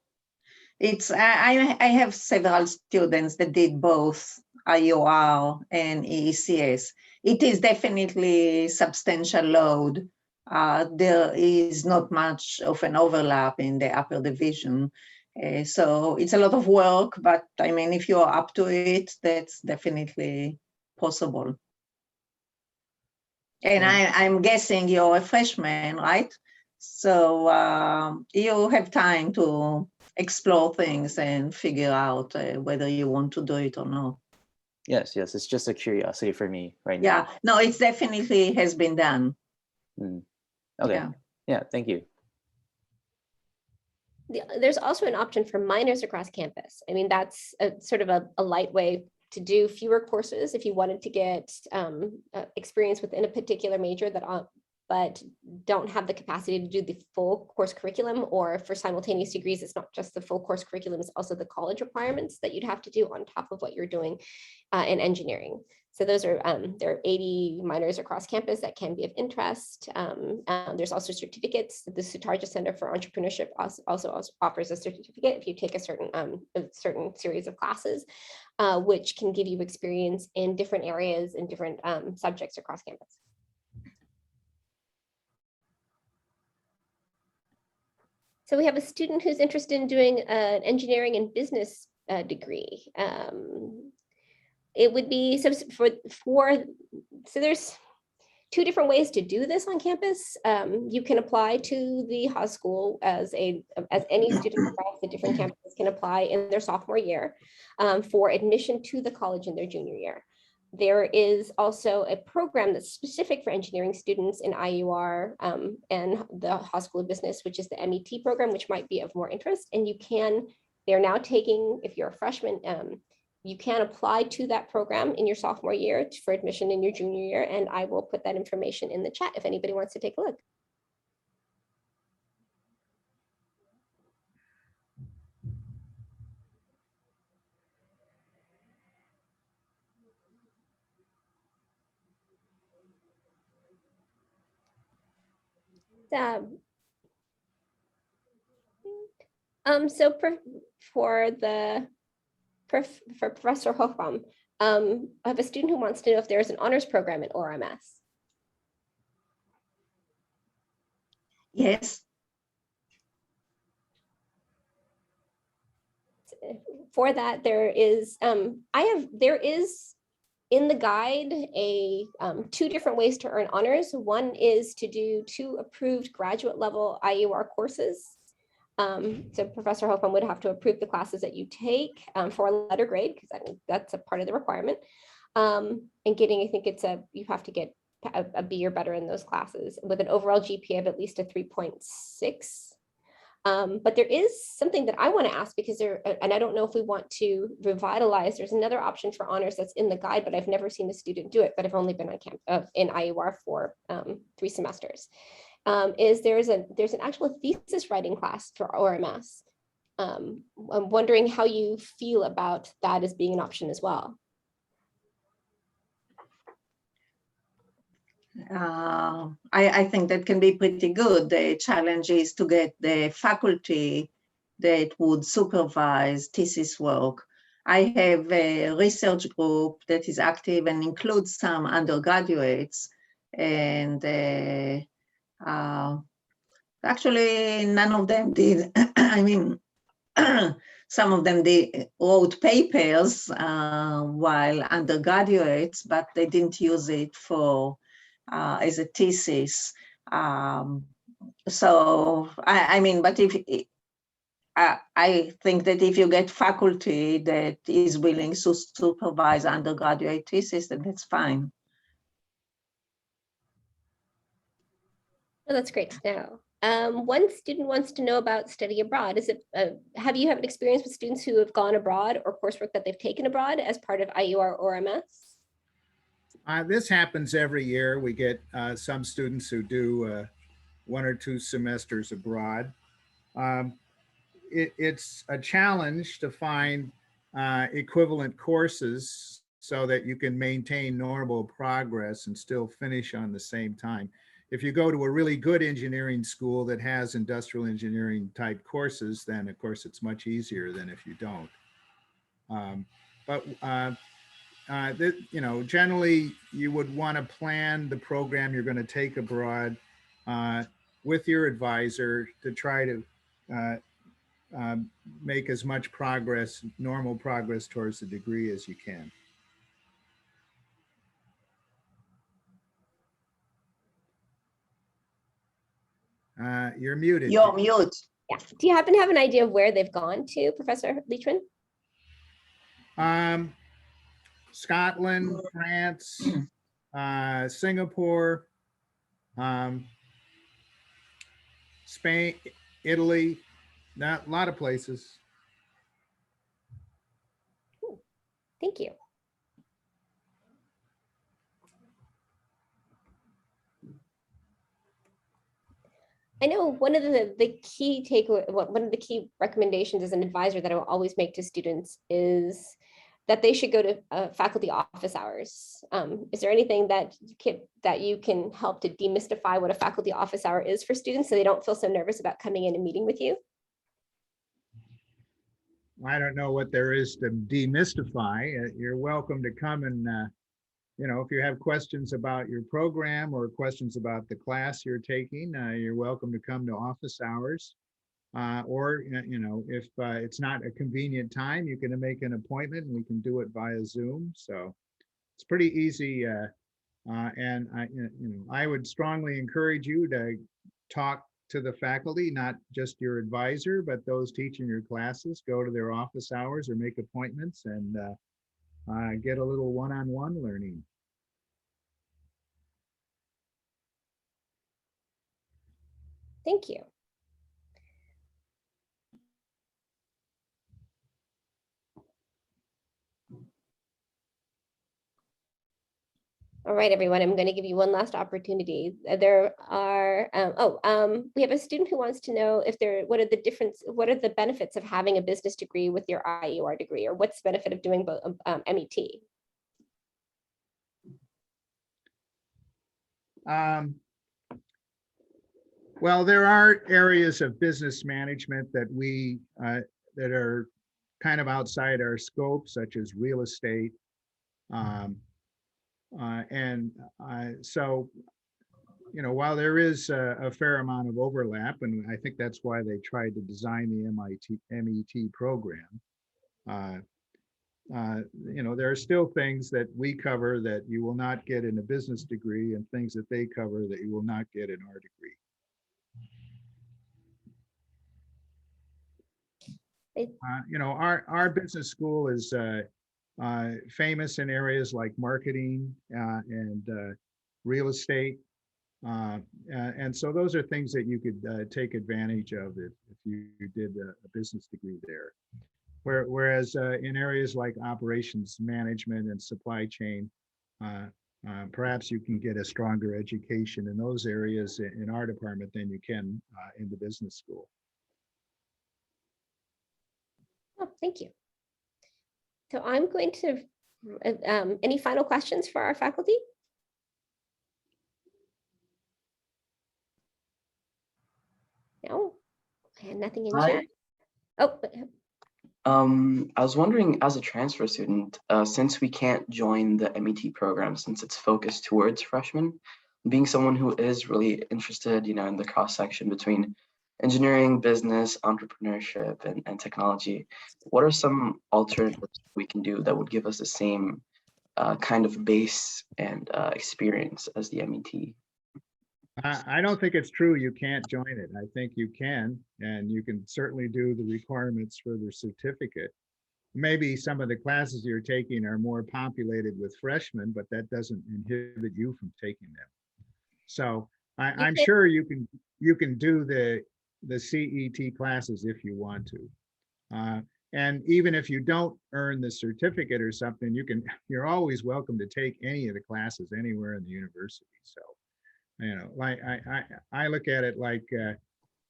It's I have several students that did both IEOR and ECS. It is definitely substantial load. There is not much of an overlap in the upper division. So it's a lot of work, but I mean, if you're up to it, that's definitely possible. And I'm guessing you're a freshman, right? So you have time to explore things and figure out whether you want to do it or not. Yes, it's just a curiosity for me right now. Yeah, no, it definitely has been done. Okay, yeah, thank you. There's also an option for minors across campus. I mean, that's sort of a light way to do fewer courses if you wanted to get experience within a particular major that but don't have the capacity to do the full course curriculum, or for simultaneous degrees, it's not just the full course curriculum, it's also the college requirements that you'd have to do on top of what you're doing in engineering. So those are, there are 80 minors across campus that can be of interest. There's also certificates. The Sutarja Center for Entrepreneurship also offers a certificate if you take a certain series of classes, which can give you experience in different areas and different subjects across campus. So we have a student who's interested in doing an engineering and business degree. It would be so there's two different ways to do this on campus. You can apply to the Haas School as any student across the different campuses can apply in their sophomore year for admission to the college in their junior year. There is also a program that's specific for engineering students in IEOR and the Haas School of Business, which is the MET program, which might be of more interest. And they're now taking, if you're a freshman, you can apply to that program in your sophomore year for admission in your junior year. And I will put that information in the chat if anybody wants to take a look. So for Professor Hochbaum, I have a student who wants to know if there's an honors program at ORMS. Yes. For that, there is in the guide two different ways to earn honors. One is to do 2 approved graduate level IEOR courses. So Professor Hoffman would have to approve the classes that you take for a letter grade, because that's a part of the requirement. And getting, I think you have to get a B or better in those classes with an overall GPA of at least a 3.6. But there is something that I want to ask, because and I don't know if we want to revitalize, there's another option for honors that's in the guide, but I've never seen a student do it, but I've only been on in IEOR for 3 semesters. There's an actual thesis writing class for ORMS. I'm wondering how you feel about that as being an option as well. I think that can be pretty good. The challenge is to get the faculty that would supervise thesis work. I have a research group that is active and includes some undergraduates, and actually none of them did. I mean, some of them wrote papers while undergraduates, but they didn't use it for as a thesis. So I mean, but if I think that if you get faculty that is willing to supervise undergraduate thesis, then that's fine. Oh, that's great to know. One student wants to know about study abroad. Have you had an experience with students who have gone abroad or coursework that they've taken abroad as part of IEOR or MS? This happens every year. We get some students who do 1 or 2 semesters abroad. It's a challenge to find equivalent courses so that you can maintain normal progress and still finish on the same time. If you go to a really good engineering school that has industrial engineering type courses, then of course it's much easier than if you don't. Generally you would want to plan the program you're going to take abroad with your advisor to try to make as much progress, normal progress towards the degree as you can. You're muted. You're mute. Yeah. Do you happen to have an idea of where they've gone to, Professor Leachman? Scotland, France, Singapore, Spain, Italy, a lot of places. Cool. Thank you. I know one of the key takeaway, one of the key recommendations as an advisor that I will always make to students is that they should go to faculty office hours. Is there anything that you can help to demystify what a faculty office hour is for students so they don't feel so nervous about coming in and meeting with you? I don't know what there is to demystify. You're welcome to come and, if you have questions about your program or questions about the class you're taking, you're welcome to come to office hours. Or, if it's not a convenient time, you can make an appointment and we can do it via Zoom. So it's pretty easy. And I would strongly encourage you to talk to the faculty, not just your advisor, but those teaching your classes. Go to their office hours or make appointments and get a little one-on-one learning. Thank you. All right, everyone, I'm going to give you one last opportunity. There are, we have a student who wants to know if what are the benefits of having a business degree with your IEOR degree, or what's the benefit of doing both MET? Well, there are areas of business management that that are kind of outside our scope, such as real estate. So, while there is a fair amount of overlap, and I think that's why they tried to design the MET program, there are still things that we cover that you will not get in a business degree, and things that they cover that you will not get in our degree. Our business school is famous in areas like marketing and real estate. And so those are things that you could take advantage of if you did a business degree there. Whereas in areas like operations management and supply chain, perhaps you can get a stronger education in those areas in our department than you can in the business school. Oh, thank you. So I'm going to, any final questions for our faculty? No, I had nothing in chat. Oh, I was wondering, as a transfer student, since we can't join the MET program since it's focused towards freshmen, being someone who is really interested, in the cross section between engineering, business, entrepreneurship, and technology, what are some alternatives we can do that would give us the same kind of base and experience as the MET? I don't think it's true you can't join it. I think you can, and you can certainly do the requirements for the certificate. Maybe some of the classes you're taking are more populated with freshmen, but that doesn't inhibit you from taking them. So I'm sure you can do the CET classes if you want to. And even if you don't earn the certificate or something, you're always welcome to take any of the classes anywhere in the university. So, like I look at it like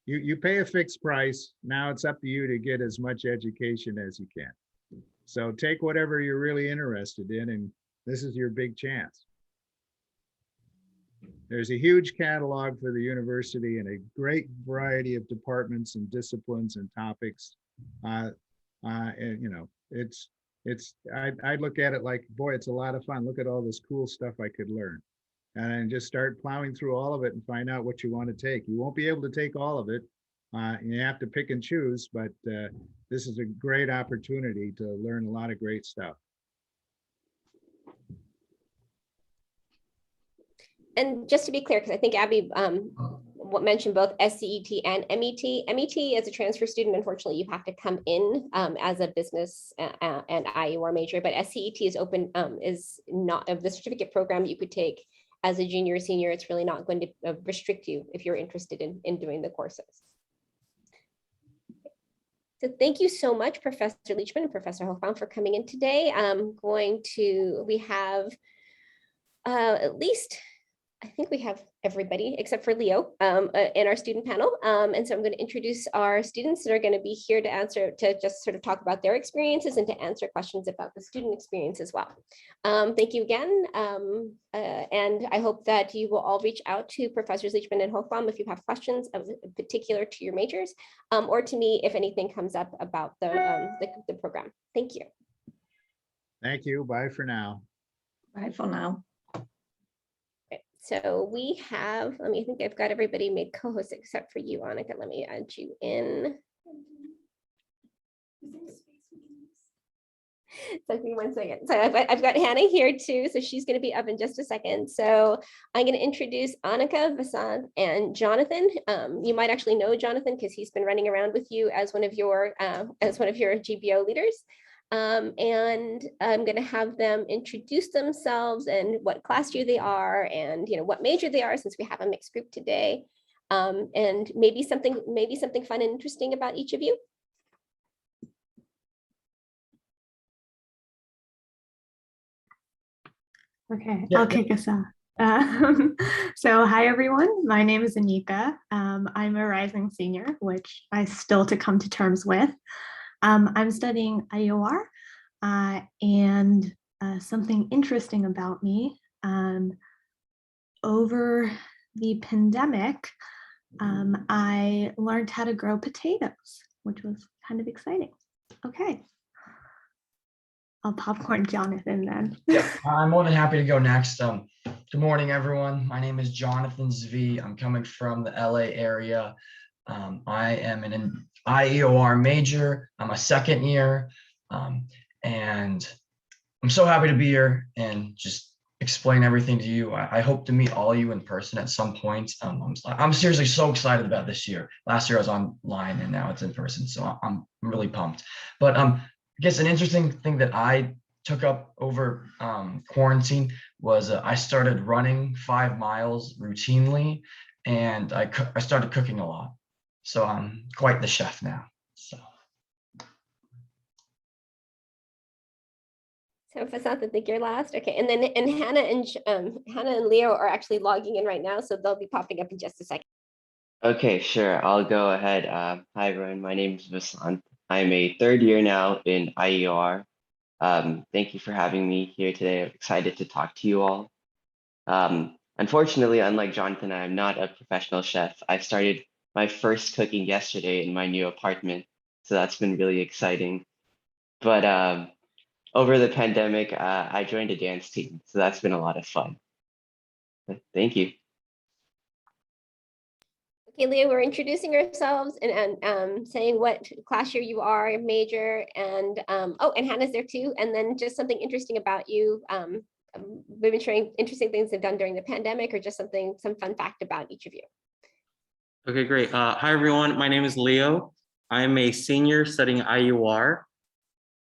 you pay a fixed price. Now it's up to you to get as much education as you can. So take whatever you're really interested in, and this is your big chance. There's a huge catalog for the university and a great variety of departments and disciplines and topics. And I'd look at it like, boy, it's a lot of fun. Look at all this cool stuff I could learn. And just start plowing through all of it and find out what you want to take. You won't be able to take all of it. You have to pick and choose, but this is a great opportunity to learn a lot of great stuff. And just to be clear, because I think Abby mentioned both SCET and MET. MET as a transfer student, unfortunately, you have to come in as a business and IEOR major, but SCET is open, is not of the certificate program you could take as a junior or senior. It's really not going to restrict you if you're interested in doing the courses. So thank you so much, Professor Leachman and Professor Hofbaum, for coming in today. We have at least I think we have everybody except for Leo in our student panel. And so I'm going to introduce our students that are going to be here to just sort of talk about their experiences and to answer questions about the student experience as well. Thank you again. And I hope that you will all reach out to Professors Leachman and Hochbaum if you have questions of particular to your majors, or to me if anything comes up about the program. Thank you. Thank you. Bye for now. Bye for now. So we have, I think I've got everybody made co-hosts except for you, Annika. Let me add you in. So give me 1 second. So I've got Hannah here too. So she's going to be up in just a second. So I'm going to introduce Annika, Vasant, and Jonathan. You might actually know Jonathan because he's been running around with you as one of your GBO leaders. And I'm going to have them introduce themselves and what class year they are and what major they are, since we have a mixed group today, and maybe something fun and interesting about each of you. Okay, I'll kick us off. So hi everyone, my name is Anika. I'm a rising senior, which I still to come to terms with. I'm studying IEOR. And something interesting about me, over the pandemic, I learned how to grow potatoes, which was kind of exciting. Okay. I'll popcorn Jonathan then. Yeah, I'm more than happy to go next. Good morning, everyone. My name is Jonathan Zvi. I'm coming from the LA area. I am an IEOR major. I'm a second year. And I'm so happy to be here and just explain everything to you. I hope to meet all of you in person at some point. I'm seriously so excited about this year. Last year I was online and now it's in person, so I'm really pumped. But I guess an interesting thing that I took up over quarantine was I started running 5 miles routinely, and I started cooking a lot. So I'm quite the chef now. So. So Vasant, I think you're last. Okay, and then Hannah and Leo are actually logging in right now, so they'll be popping up in just a second. Okay, sure. I'll go ahead. Hi everyone. My name is Vasant. I'm a third year now in IEOR. Thank you for having me here today. I'm excited to talk to you all. Unfortunately, unlike Jonathan, I'm not a professional chef. I started my first cooking yesterday in my new apartment, so that's been really exciting. But over the pandemic, I joined a dance team, so that's been a lot of fun. Thank you. Okay, Leo, we're introducing ourselves and saying what class year you are, major, and and Hannah's there too. And then just something interesting about you. We've been sharing interesting things they've done during the pandemic, or just some fun fact about each of you. Okay, great. Hi everyone, my name is Leo. I'm a senior studying IEOR.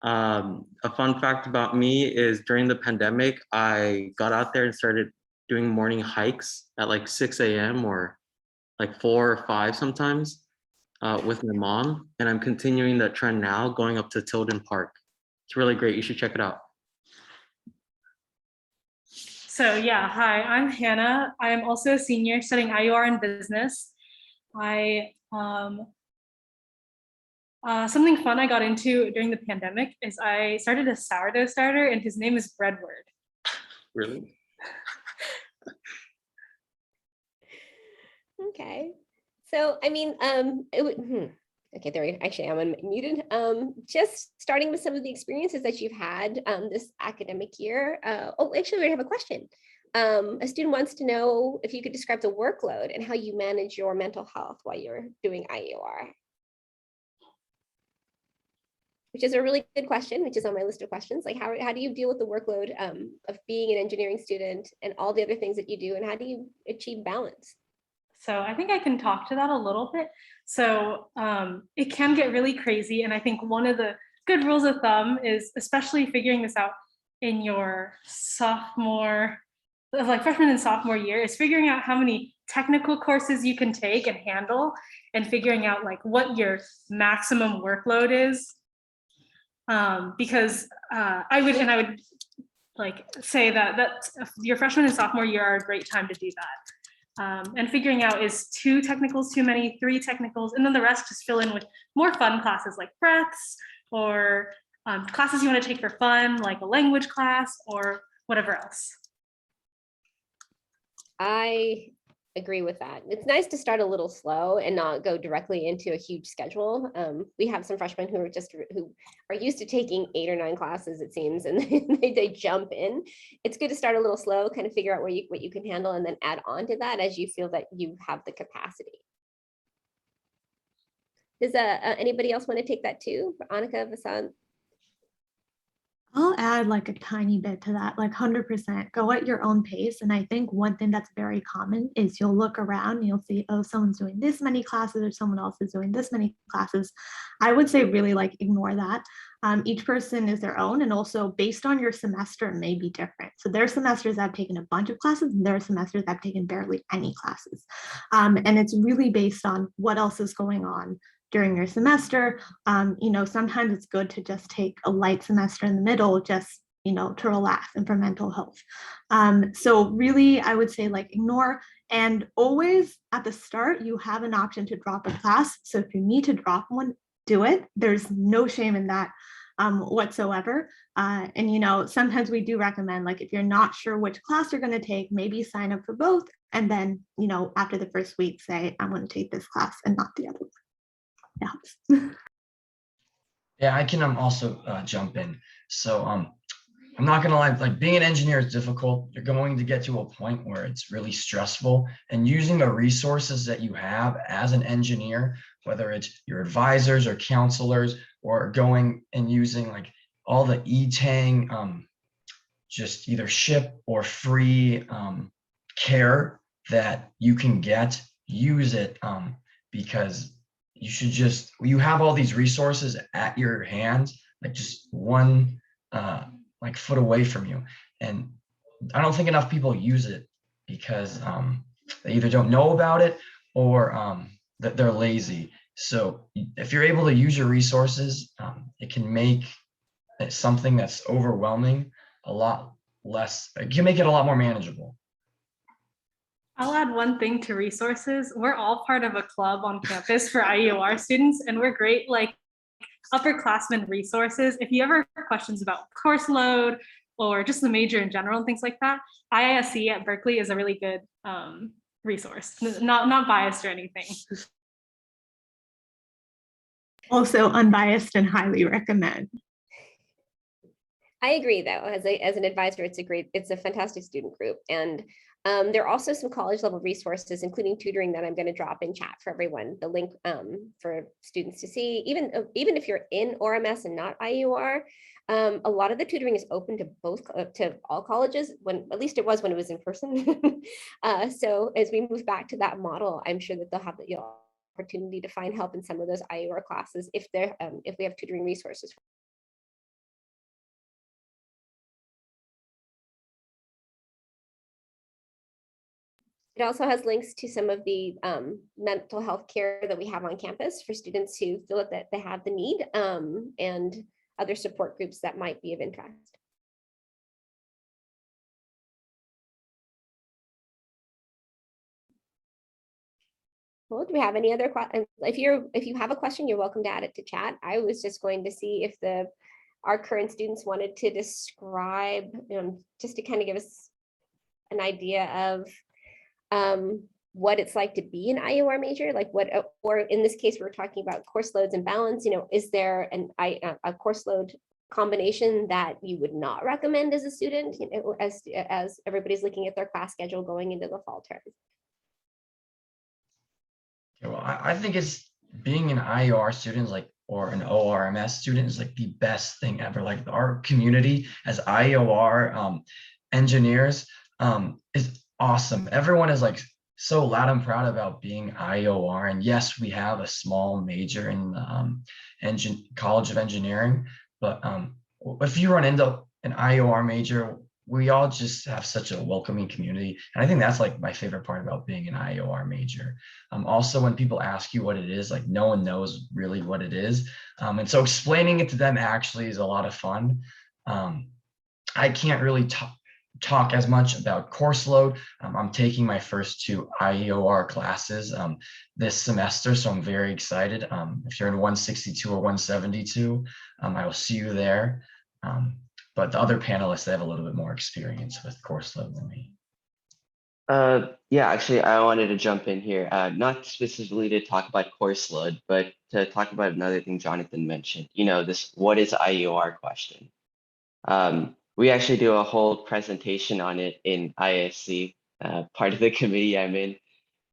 A fun fact about me is during the pandemic, I got out there and started doing morning hikes at like 6 a.m. or like 4 or 5 sometimes with my mom. And I'm continuing that trend now, going up to Tilden Park. It's really great. You should check it out. So yeah, hi, I'm Hannah. I'm also a senior studying IEOR in business. Something fun I got into during the pandemic is I started a sourdough starter, and his name is Breadword. Really? Okay. So, I mean, okay, there we actually am unmuted. Just starting with some of the experiences that you've had this academic year. Actually, we have a question. A student wants to know if you could describe the workload and how you manage your mental health while you're doing IEOR. Which is a really good question, which is on my list of questions. Like, how do you deal with the workload of being an engineering student and all the other things that you do, and how do you achieve balance? So I think I can talk to that a little bit. So it can get really crazy. And I think one of the good rules of thumb is, especially figuring this out in your freshman and sophomore year, is figuring out how many technical courses you can take and handle, and figuring out like what your maximum workload is. Because I would like say that your freshman and sophomore year are a great time to do that. And figuring out, is 2 technicals too many, 3 technicals, and then the rest just fill in with more fun classes like breaths, or classes you want to take for fun, like a language class or whatever else. I agree with that. It's nice to start a little slow and not go directly into a huge schedule. We have some freshmen who are used to taking 8 or 9 classes, it seems, and they jump in. It's good to start a little slow, kind of figure out what you can handle, and then add on to that as you feel that you have the capacity. Does anybody else want to take that too? Annika, Vasant? I'll add like a tiny bit to that, like 100%. Go at your own pace. And I think one thing that's very common is you'll look around and you'll see, oh, someone's doing this many classes or someone else is doing this many classes. I would say really like ignore that. Each person is their own, and also based on your semester it may be different. So there are semesters that have taken a bunch of classes, and there are semesters that have taken barely any classes. And it's really based on what else is going on during your semester. Sometimes it's good to just take a light semester in the middle, just, to relax and for mental health. So really, I would say like ignore, and always at the start, you have an option to drop a class. So if you need to drop one, do it. There's no shame in that whatsoever. And sometimes we do recommend, like, if you're not sure which class you're going to take, maybe sign up for both. And then, after the first week, say, I'm going to take this class and not the other one. Yeah. Yeah, I can also jump in. So I'm not gonna lie, like being an engineer is difficult. You're going to get to a point where it's really stressful, and using the resources that you have as an engineer, whether it's your advisors or counselors, or going and using like all the e-tang just either ship or free care that you can get, use it, because you have all these resources at your hands, like just one like foot away from you. And I don't think enough people use it because they either don't know about it or that they're lazy. So if you're able to use your resources, it can make something that's overwhelming a lot less, it can make it a lot more manageable. I'll add one thing to resources. We're all part of a club on campus for IEOR students, and we're great like upperclassmen resources. If you ever have questions about course load or just the major in general and things like that, IISC at Berkeley is a really good resource, not biased or anything. Also unbiased and highly recommend. I agree, though. As an advisor, it's a fantastic student group, and there are also some college level resources, including tutoring, that I'm going to drop in chat for everyone. The link for students to see, even if you're in ORMS and not IEOR, a lot of the tutoring is open to all colleges. At least it was when it was in person. So as we move back to that model, I'm sure that they'll have the opportunity to find help in some of those IEOR classes if we have tutoring resources. It also has links to some of the mental health care that we have on campus for students who feel that they have the need, and other support groups that might be of interest. Well, do we have any other questions? If you have a question, you're welcome to add it to chat. I was just going to see if our current students wanted to describe, just to kind of give us an idea of what it's like to be an IEOR major, like or in this case, we're talking about course loads and balance. Is there a course load combination that you would not recommend as a student, as everybody's looking at their class schedule going into the fall term? Well, I think it's being an IEOR student, or an ORMS student, is like the best thing ever. Like our community as IEOR engineers is awesome. Everyone is like so loud and proud about being IEOR. And yes, we have a small major in the College of Engineering, but if you run into an IEOR major, we all just have such a welcoming community. And I think that's like my favorite part about being an IEOR major. Also, when people ask you what it is, like no one knows really what it is. And so explaining it to them actually is a lot of fun. I can't really talk as much about course load. I'm taking my first 2 IEOR classes this semester, so I'm very excited. If you're in 162 or 172, I will see you there. But the other panelists, they have a little bit more experience with course load than me. Yeah, actually, I wanted to jump in here, not specifically to talk about course load, but to talk about another thing Jonathan mentioned, this what is IEOR question. We actually do a whole presentation on it in ISC, part of the committee I'm in,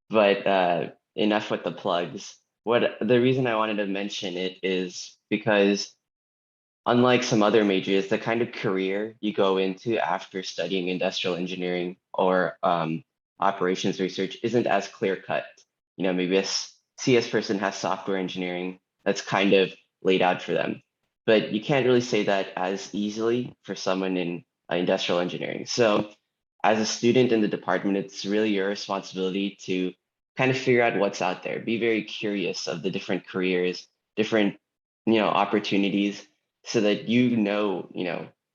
but enough with the plugs. The reason I wanted to mention it is because unlike some other majors, the kind of career you go into after studying industrial engineering or operations research isn't as clear cut. Maybe a CS person has software engineering that's kind of laid out for them, but you can't really say that as easily for someone in industrial engineering. So as a student in the department, it's really your responsibility to kind of figure out what's out there. Be very curious of the different careers, different opportunities, so that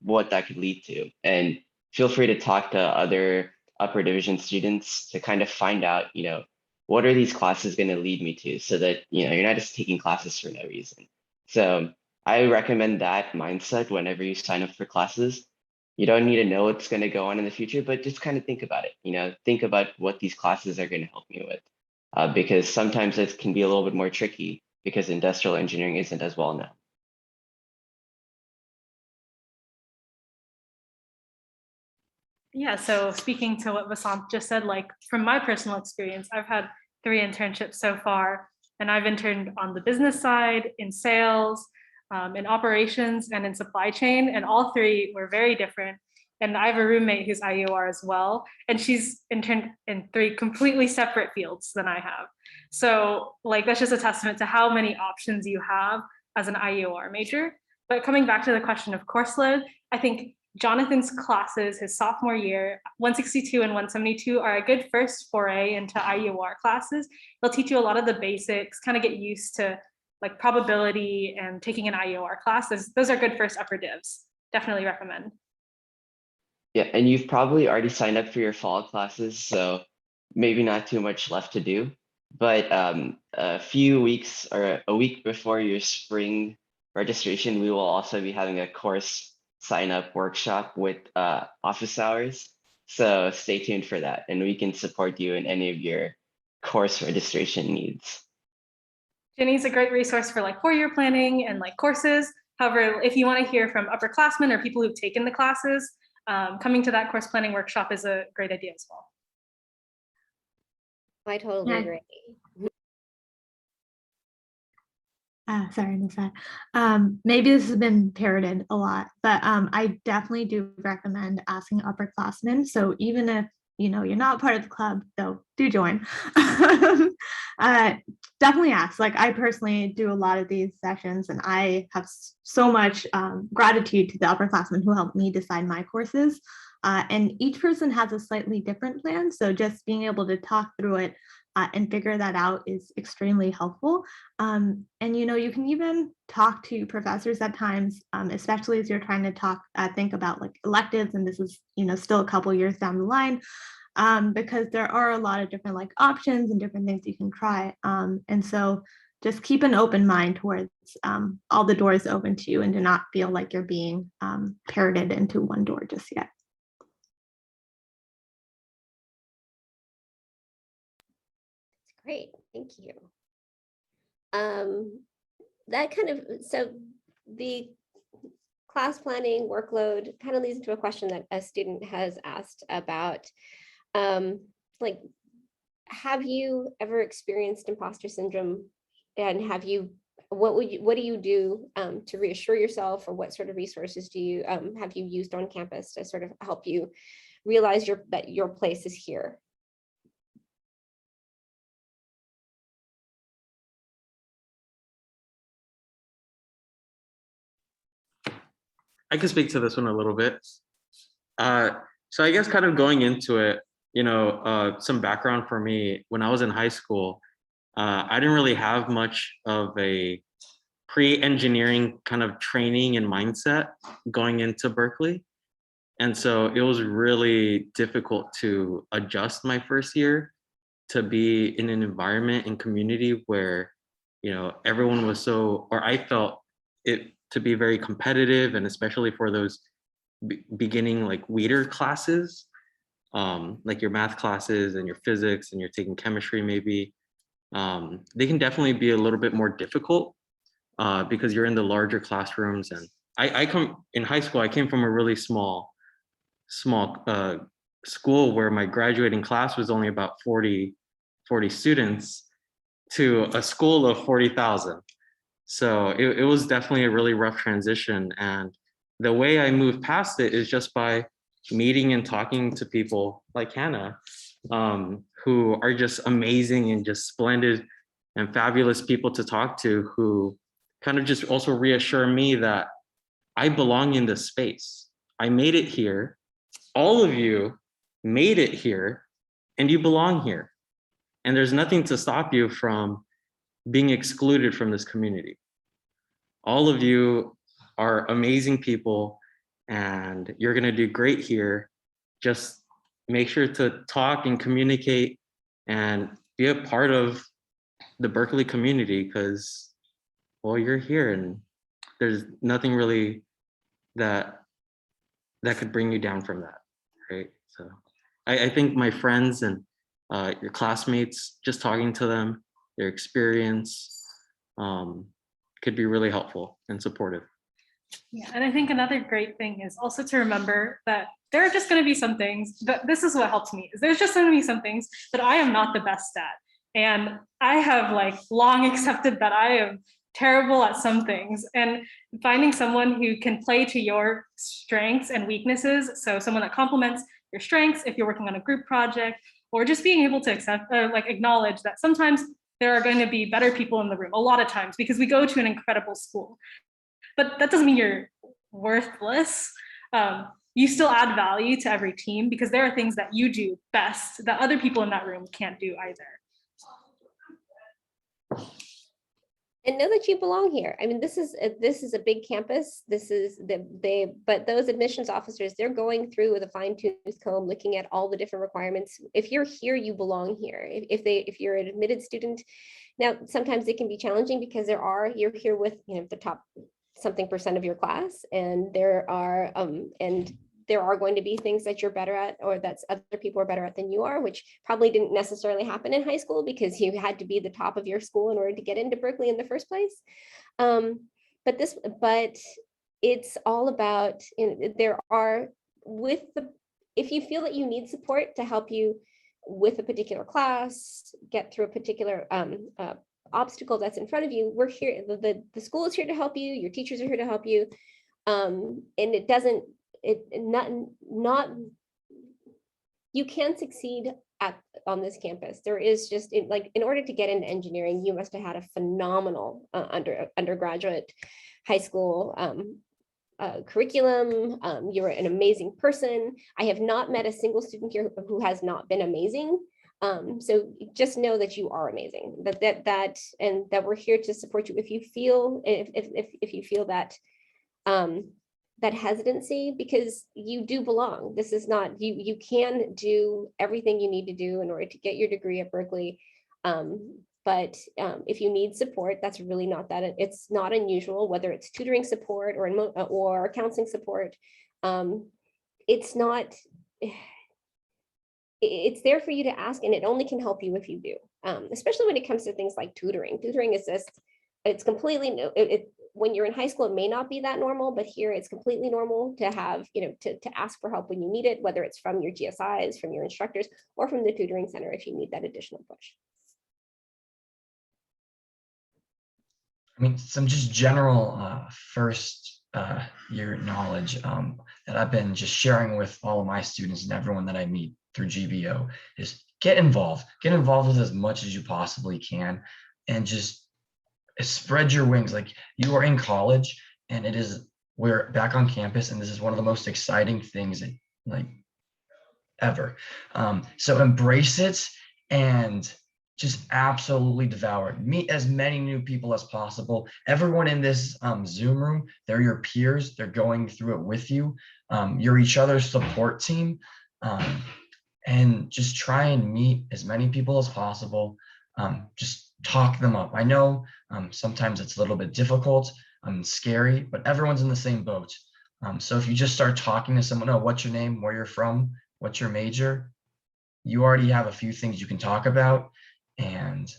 what that could lead to. And feel free to talk to other upper division students to kind of find out, what are these classes going to lead me to, so that you're not just taking classes for no reason. So I recommend that mindset whenever you sign up for classes. You don't need to know what's going to go on in the future, but just kind of think about it. Think about what these classes are going to help me with, because sometimes it can be a little bit more tricky because industrial engineering isn't as well known. Yeah, so speaking to what Vasant just said, like from my personal experience, I've had 3 internships so far, and I've interned on the business side, in sales, in operations, and in supply chain, and all 3 were very different. And I have a roommate who's IEOR as well, and she's interned in 3 completely separate fields than I have. So like that's just a testament to how many options you have as an IEOR major. But coming back to the question of course load, I think Jonathan's classes his sophomore year, 162 and 172, are a good first foray into IEOR classes. They'll teach you a lot of the basics, kind of get used to like probability and taking an IEOR class. Those are good first upper divs. Definitely recommend. Yeah, and you've probably already signed up for your fall classes, so maybe not too much left to do. But a few weeks or a week before your spring registration, we will also be having a course sign up workshop with office hours. So stay tuned for that, and we can support you in any of your course registration needs. Jenny's a great resource for like 4-year planning and like courses. However, if you want to hear from upperclassmen or people who've taken the classes, coming to that course planning workshop is a great idea as well. I totally agree. Sorry, Nissa. Maybe this has been parroted a lot, but I definitely do recommend asking upperclassmen. So even if you're not part of the club, though, do join. Definitely ask. Like I personally do a lot of these sessions, and I have so much gratitude to the upperclassmen who helped me decide my courses. And each person has a slightly different plan. So just being able to talk through it and figure that out is extremely helpful. And you can even talk to professors at times, especially as you're trying to think about like electives, and this is still a couple years down the line, because there are a lot of different like options and different things you can try. And so just keep an open mind towards all the doors open to you, and to not feel like you're being parroted into one door just yet. Great, thank you. So the class planning workload kind of leads into a question that a student has asked about, like, have you ever experienced imposter syndrome, and what do you do to reassure yourself, or what sort of resources do you have you used on campus to sort of help you realize that your place is here? I can speak to this one a little bit. So I guess kind of going into it, some background for me. When I was in high school, I didn't really have much of a pre-engineering kind of training and mindset going into Berkeley. And so it was really difficult to adjust my first year to be in an environment and community where, everyone was or I felt it to be very competitive, and especially for those beginning like weeder classes, like your math classes and your physics and you're taking chemistry maybe, they can definitely be a little bit more difficult because you're in the larger classrooms. And I come in high school, I came from a really small school where my graduating class was only about 40 students to a school of 40,000. So it was definitely a really rough transition. And the way I moved past it is just by meeting and talking to people like Hannah, who are just amazing and just splendid and fabulous people to talk to, who kind of just also reassure me that I belong in this space. I made it here. All of you made it here, and you belong here. And there's nothing to stop you from being excluded from this community. All of you are amazing people, and you're gonna do great here. Just make sure to talk and communicate and be a part of the Berkeley community, because, well, you're here and there's nothing really that could bring you down from that, right? So I think my friends and your classmates, just talking to them, their experience could be really helpful and supportive. Yeah, and I think another great thing is also to remember that there are just going to be some things, but this is what helps me, is there's just going to be some things that I am not the best at. And I have like long accepted that I am terrible at some things, and finding someone who can play to your strengths and weaknesses. So someone that complements your strengths if you're working on a group project, or just being able to accept, acknowledge that sometimes there are going to be better people in the room, a lot of times, because we go to an incredible school. But that doesn't mean you're worthless. You still add value to every team, because there are things that you do best that other people in that room can't do either. And know that you belong here. I mean, this is a big campus. This is but those admissions officers, they're going through with a fine-tooth comb, looking at all the different requirements. If you're here, you belong here. If you're an admitted student, now sometimes it can be challenging because you're here with the top something percent of your class, and there are going to be things that you're better at, or that other people are better at than you are, which probably didn't necessarily happen in high school because you had to be the top of your school in order to get into Berkeley in the first place. But it's all about, if you feel that you need support to help you with a particular class, get through a particular obstacle that's in front of you, we're here. The school is here to help you. Your teachers are here to help you. And you can succeed on this campus. There is just in order to get into engineering, you must have had a phenomenal undergraduate high school curriculum. You're an amazing person. I have not met a single student here who has not been amazing. So just know that you are amazing, and that we're here to support you. If you feel that that hesitancy, because you do belong. This is not, you can do everything you need to do in order to get your degree at Berkeley. But if you need support, that's really not that, it's not unusual, whether it's tutoring support or counseling support. It's there for you to ask, and it only can help you if you do, especially when it comes to things like tutoring. Tutoring is it's completely new. When you're in high school, it may not be that normal, but here it's completely normal to have, to ask for help when you need it, whether it's from your GSIs, from your instructors, or from the tutoring center if you need that additional push. I mean, some just general first year knowledge that I've been just sharing with all of my students and everyone that I meet through GBO is get involved with as much as you possibly can, and just spread your wings. Like, you are in college, and we're back on campus, and this is one of the most exciting things ever. So embrace it, and just absolutely devour it. Meet as many new people as possible. Everyone in this Zoom room, they're your peers. They're going through it with you. You're each other's support team. And just try and meet as many people as possible. Just talk them up. I know sometimes it's a little bit difficult and scary, but everyone's in the same boat. So if you just start talking to someone, oh, what's your name, where you're from, what's your major, you already have a few things you can talk about, and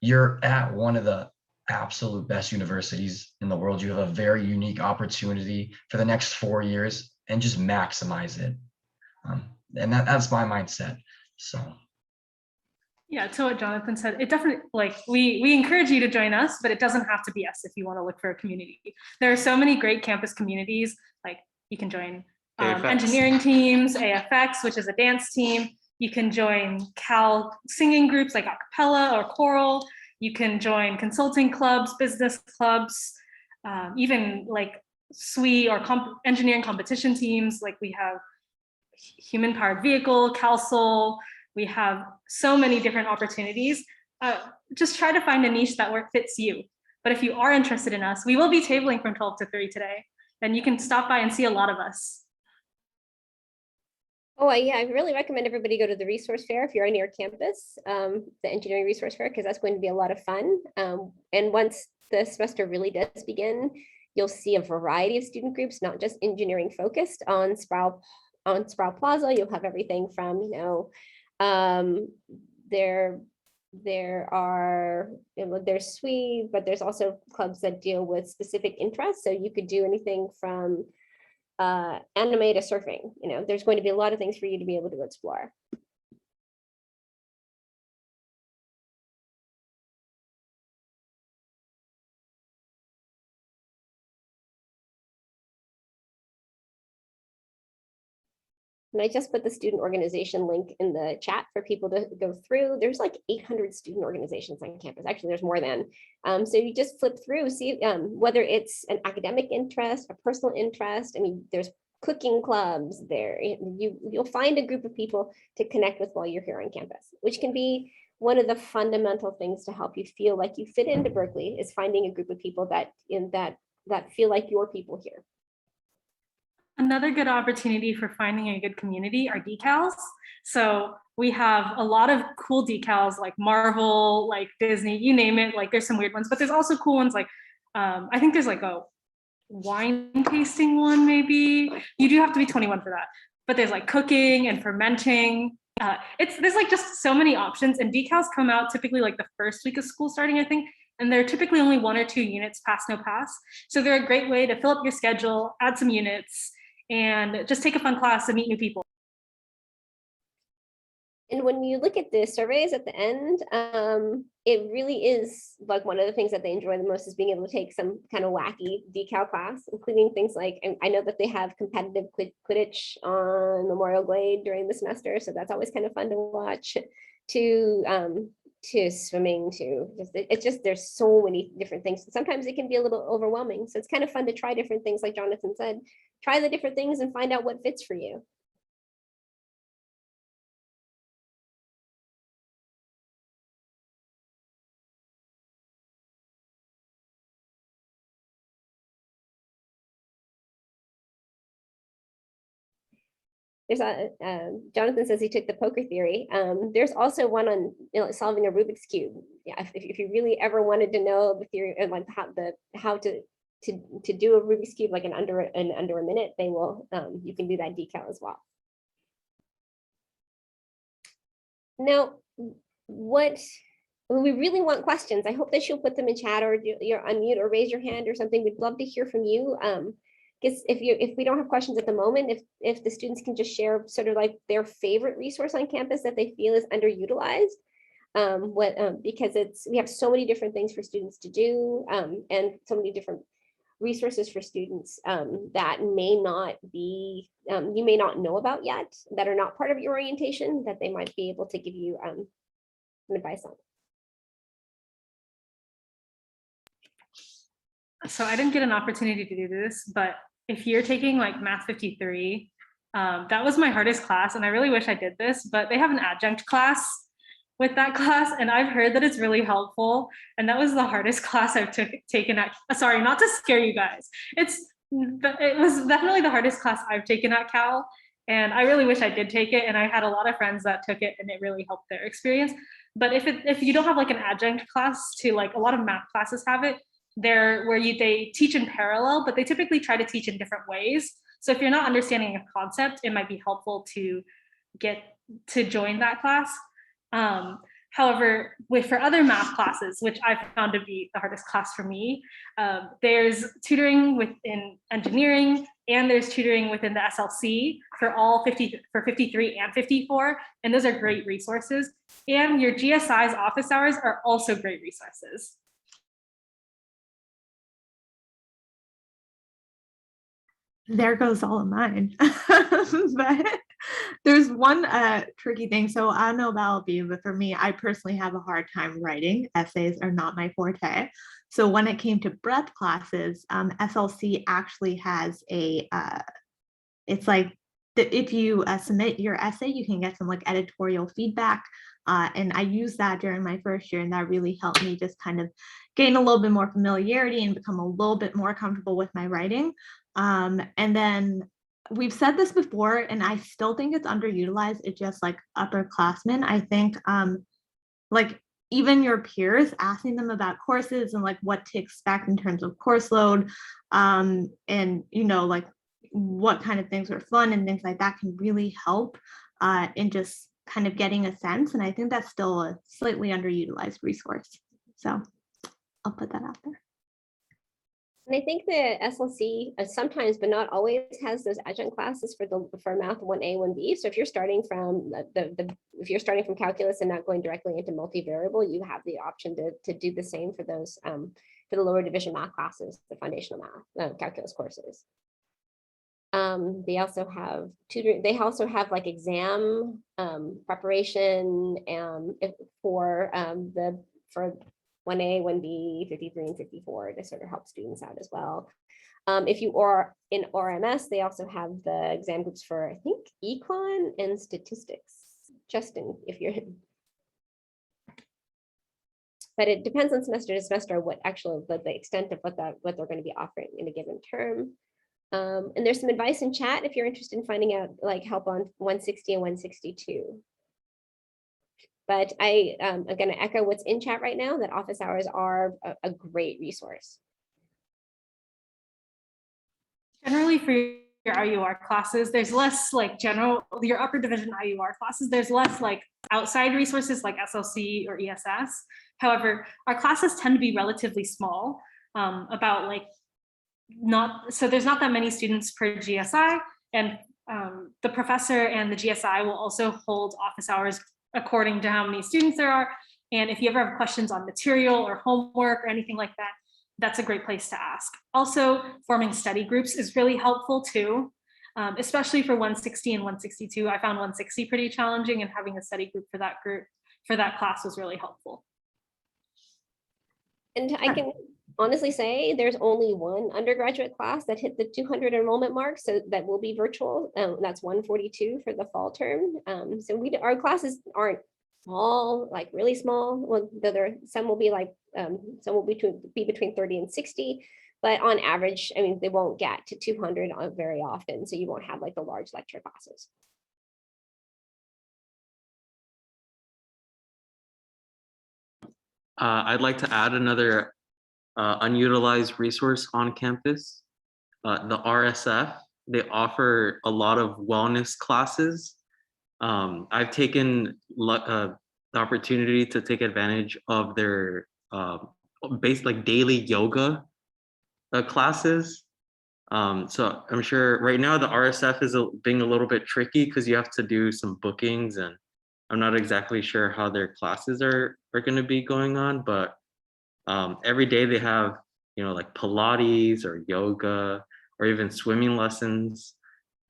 you're at one of the absolute best universities in the world. You have a very unique opportunity for the next 4 years, and just maximize it. And that's my mindset. So yeah, to what Jonathan said, it definitely, like, we encourage you to join us, but it doesn't have to be us if you want to look for a community. There are so many great campus communities. Like, you can join engineering teams, AFX, which is a dance team. You can join Cal singing groups like a cappella or choral. You can join consulting clubs, business clubs, even like SWE or engineering competition teams. Like, we have Human Powered Vehicle, CalSol. We have so many different opportunities. Just try to find a niche that fits you. But if you are interested in us, we will be tabling from 12 to 3 today, and you can stop by and see a lot of us. Oh, yeah, I really recommend everybody go to the resource fair if you're near campus, the engineering resource fair, because that's going to be a lot of fun. And once the semester really does begin, you'll see a variety of student groups, not just engineering focused. On Sproul Plaza, you'll have everything from, you know, there's SWE, but there's also clubs that deal with specific interests. So you could do anything from anime to surfing. You know, there's going to be a lot of things for you to be able to explore. And I just put the student organization link in the chat for people to go through. There's like 800 student organizations on campus. Actually, there's more than. So you just flip through, see whether it's an academic interest, a personal interest. I mean, there's cooking clubs there. You'll find a group of people to connect with while you're here on campus, which can be one of the fundamental things to help you feel like you fit into Berkeley, is finding a group of people that feel like your people here. Another good opportunity for finding a good community are decals. So we have a lot of cool decals like Marvel, like Disney, you name it. Like, there's some weird ones, but there's also cool ones like, I think there's like a wine tasting one, maybe. You do have to be 21 for that. But there's like cooking and fermenting. There's like just so many options, and decals come out typically like the first week of school starting, I think. And they're typically only 1 or 2 units, pass, no pass. So they're a great way to fill up your schedule, add some units, and just take a fun class and meet new people. And when you look at the surveys at the end, it really is like one of the things that they enjoy the most is being able to take some kind of wacky decal class, including things like, and I know that they have competitive Quidditch on Memorial Glade during the semester, so that's always kind of fun to watch, to swimming, to it's just, there's so many different things. Sometimes it can be a little overwhelming. So it's kind of fun to try different things. Like Jonathan said, try the different things and find out what fits for you. There's Jonathan says he took the poker theory. There's also one on, you know, solving a Rubik's Cube. Yeah, if you really ever wanted to know the theory and like how to do a Rubik's Cube like in under a minute, they will, you can do that decal as well. Now, we really want questions. I hope that you'll put them in chat, or you're unmute or raise your hand or something. We'd love to hear from you. Because if we don't have questions at the moment, if the students can just share sort of like their favorite resource on campus that they feel is underutilized, because we have so many different things for students to do, and so many different resources for students that may not be, you may not know about yet, that are not part of your orientation, that they might be able to give you some advice on. So I didn't get an opportunity to do this, but if you're taking like Math 53, that was my hardest class, and I really wish I did this, but they have an adjunct class with that class, and I've heard that it's really helpful. And that was the hardest class I've taken at, sorry, not to scare you guys. It was definitely the hardest class I've taken at Cal. And I really wish I did take it. And I had a lot of friends that took it and it really helped their experience. But if you don't have like an adjunct class to, like, a lot of math classes have it, they teach in parallel, but they typically try to teach in different ways. So if you're not understanding a concept, it might be helpful to join that class. However, for other math classes, which I found to be the hardest class for me, there's tutoring within engineering, and there's tutoring within the SLC for 53 and 54, and those are great resources. And your GSI's office hours are also great resources. There goes all of mine. But there's one tricky thing. So I don't know about all of you, but for me, I personally have a hard time writing. Essays are not my forte. So when it came to breadth classes, SLC actually has it's like if you submit your essay, you can get some like editorial feedback. And I used that during my first year, and that really helped me just kind of gain a little bit more familiarity and become a little bit more comfortable with my writing. And then we've said this before, and I still think it's underutilized. It's just like upperclassmen. I think like even your peers, asking them about courses and like what to expect in terms of course load, and like what kind of things are fun and things like that can really help in just kind of getting a sense. And I think that's still a slightly underutilized resource. So I'll put that out there. And I think the SLC sometimes, but not always, has those adjunct classes for math 1A, 1B. So if you're starting from if you're starting from calculus and not going directly into multivariable, you have the option to do the same for those for the lower division math classes, the foundational math calculus courses. They also have tutoring. They also have like exam preparation for 1A, 1B, 53, and 54 to sort of help students out as well. If you are in RMS, they also have the exam groups for, I think, econ and statistics. Justin, if you're, but it depends on semester to semester what actually the extent of what they're going to be offering in a given term. And there's some advice in chat if you're interested in finding out like help on 160 and 162. But I am going to echo what's in chat right now, that office hours are a great resource. Generally for your IEOR classes, there's less like your upper division IEOR classes, there's less like outside resources like SLC or ESS. However, our classes tend to be relatively small, so there's not that many students per GSI, and the professor and the GSI will also hold office hours according to how many students there are. And if you ever have questions on material or homework or anything like that, that's a great place to ask. Also, forming study groups is really helpful too, especially for 160 and 162. I found 160 pretty challenging, and having a study group for that class was really helpful. And I can honestly say there's only one undergraduate class that hit the 200 enrollment mark, so that will be virtual. That's 142 for the fall term. So our classes aren't small, like really small. Well, some will be like some will be between 30 and 60, but on average, I mean, they won't get to 200 very often, so you won't have like the large lecture classes. I'd like to add another unutilized resource on campus. The RSF, they offer a lot of wellness classes. I've taken the opportunity to take advantage of their like daily yoga classes. So I'm sure right now the RSF is being a little bit tricky because you have to do some bookings, and I'm not exactly sure how their classes are going to be going on, but every day they have, like Pilates or yoga or even swimming lessons.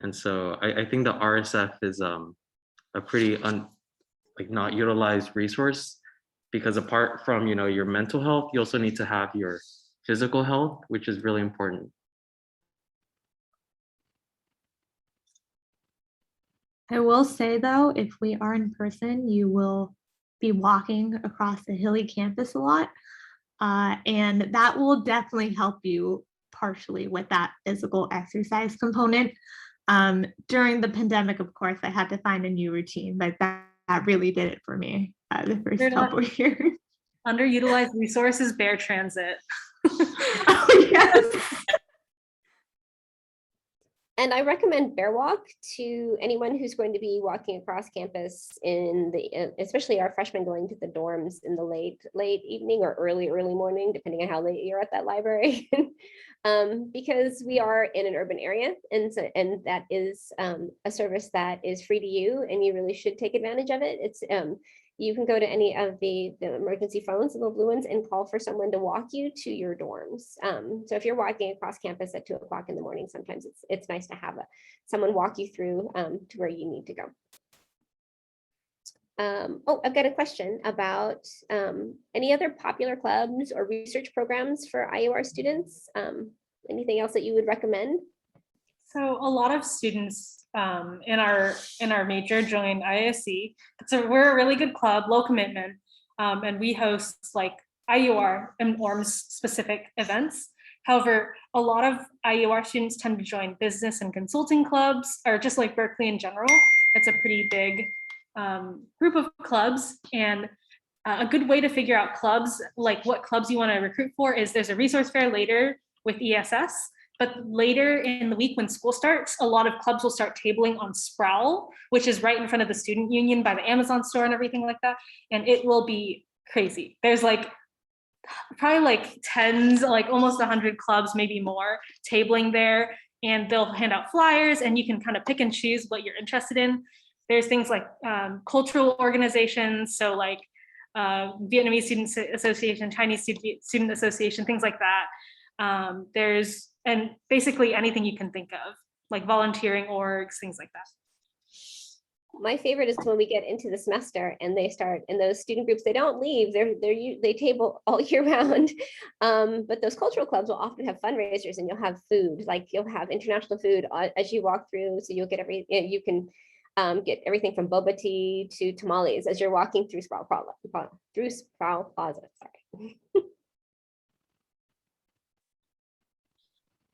And so I think the RSF is a pretty not utilized resource, because apart from, your mental health, you also need to have your physical health, which is really important. I will say though, if we are in person, you will be walking across the hilly campus a lot. And that will definitely help you partially with that physical exercise component. During the pandemic, of course, I had to find a new routine, but that really did it for me the first couple of years. Underutilized resources, bear transit. Oh, yes. And I recommend Bear Walk to anyone who's going to be walking across campus in the, especially our freshmen going to the dorms in the late evening or early morning, depending on how late you're at that library. Because we are in an urban area, and that is a service that is free to you, and you really should take advantage of it. It's you can go to any of the emergency phones, the little blue ones, and call for someone to walk you to your dorms. So if you're walking across campus at 2 o'clock in the morning, sometimes it's nice to have someone walk you through to where you need to go. Oh, I've got a question about any other popular clubs or research programs for IEOR students. Anything else that you would recommend? So a lot of students in our major join ISC. So we're a really good club, low commitment, and we host like IEOR and ORMS specific events. However, a lot of IEOR students tend to join business and consulting clubs, or just like Berkeley in general. It's a pretty big group of clubs, and a good way to figure out clubs, like what clubs you want to recruit for, is there's a resource fair later with ESS. But later in the week when school starts, a lot of clubs will start tabling on Sproul, which is right in front of the student union by the Amazon store and everything like that. And it will be crazy. There's like probably like tens, like almost 100 clubs, maybe more, tabling there. And they'll hand out flyers and you can kind of pick and choose what you're interested in. There's things like cultural organizations. So like Vietnamese Student Association, Chinese Student Association, things like that. There's, and basically anything you can think of, like volunteering orgs, things like that. My favorite is when we get into the semester and they start in those student groups, they don't leave, they table all year round. But those cultural clubs will often have fundraisers and you'll have food, like you'll have international food as you walk through. So you'll get you can get everything from boba tea to tamales as you're walking through Sproul Plaza. Sorry.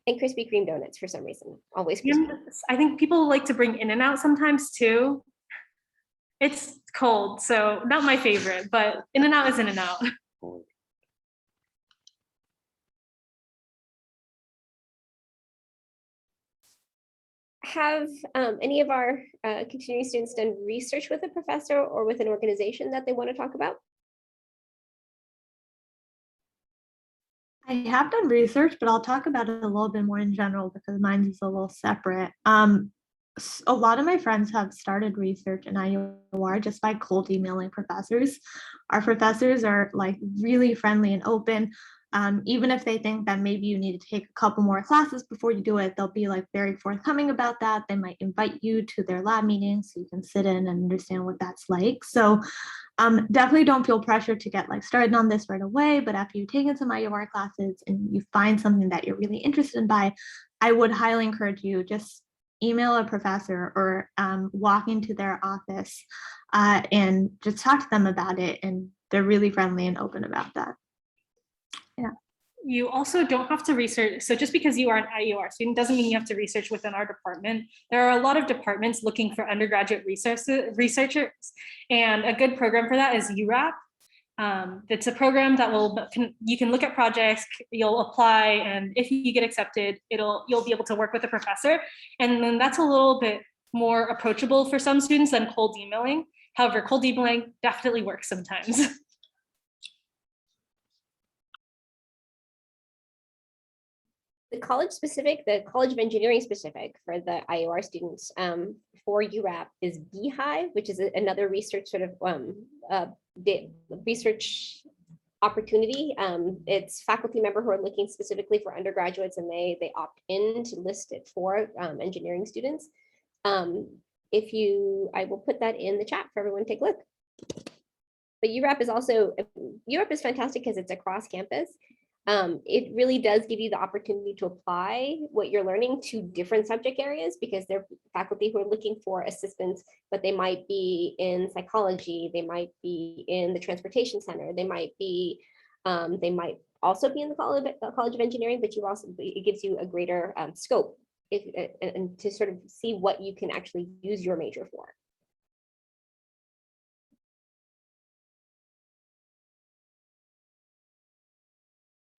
And Krispy Kreme donuts for some reason, always crispy. I think people like to bring In-N-Out sometimes too. It's cold, so not my favorite, but In-N-Out is In-N-Out. Have any of our continuing students done research with a professor or with an organization that they want to talk about? I have done research, but I'll talk about it a little bit more in general because mine is a little separate. A lot of my friends have started research in IEOR just by cold emailing professors. Our professors are like really friendly and open. Even if they think that maybe you need to take a couple more classes before you do it, they'll be like very forthcoming about that. They might invite you to their lab meetings so you can sit in and understand what that's like. So definitely don't feel pressure to get like started on this right away, but after you've taken some IEOR classes and you find something that you're really interested in I would highly encourage you just email a professor or walk into their office and just talk to them about it. And they're really friendly and open about that. Yeah. You also don't have to research. So just because you are an IEOR student doesn't mean you have to research within our department. There are a lot of departments looking for undergraduate researchers, and a good program for that is URAP. It's a program that you can look at projects, you'll apply, and if you get accepted, you'll be able to work with a professor. And then that's a little bit more approachable for some students than cold emailing. However, cold emailing definitely works sometimes. The College of Engineering specific for the IEOR students for URAP is Beehive, which is another research sort of research opportunity. It's faculty member who are looking specifically for undergraduates, and they opt in to list it for engineering students. I will put that in the chat for everyone to take a look. But URAP is fantastic because it's across campus. It really does give you the opportunity to apply what you're learning to different subject areas, because there are faculty who are looking for assistance, but they might be in psychology, they might be in the transportation center, they might also be in the College of Engineering, but it gives you a greater scope and to sort of see what you can actually use your major for.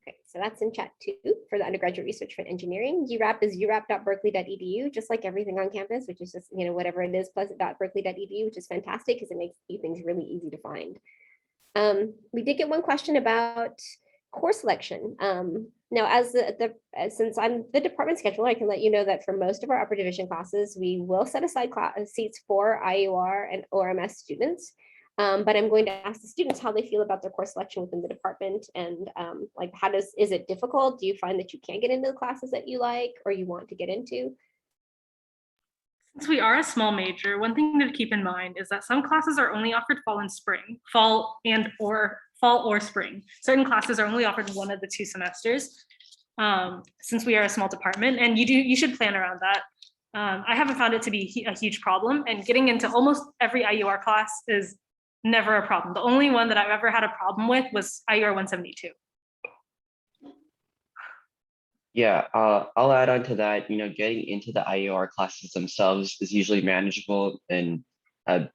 Okay, so that's in chat too for the undergraduate research for engineering. URAP is urap.berkeley.edu, just like everything on campus, which is just, whatever it is, pleasant.berkeley.edu, which is fantastic because it makes things really easy to find. We did get one question about course selection. Now, since I'm the department scheduler, I can let you know that for most of our upper division classes, we will set aside seats for IEOR and ORMS students. But I'm going to ask the students how they feel about their course selection within the department, and like is it difficult? Do you find that you can't get into the classes that you like or you want to get into? Since we are a small major, one thing to keep in mind is that some classes are only offered fall and spring, fall or spring. Certain classes are only offered one of the 2 semesters, since we are a small department, and you should plan around that. I haven't found it to be a huge problem, and getting into almost every IEOR class is never a problem. The only one that I've ever had a problem with was IEOR 172. Yeah, I'll add on to that. Getting into the IEOR classes themselves is usually manageable, and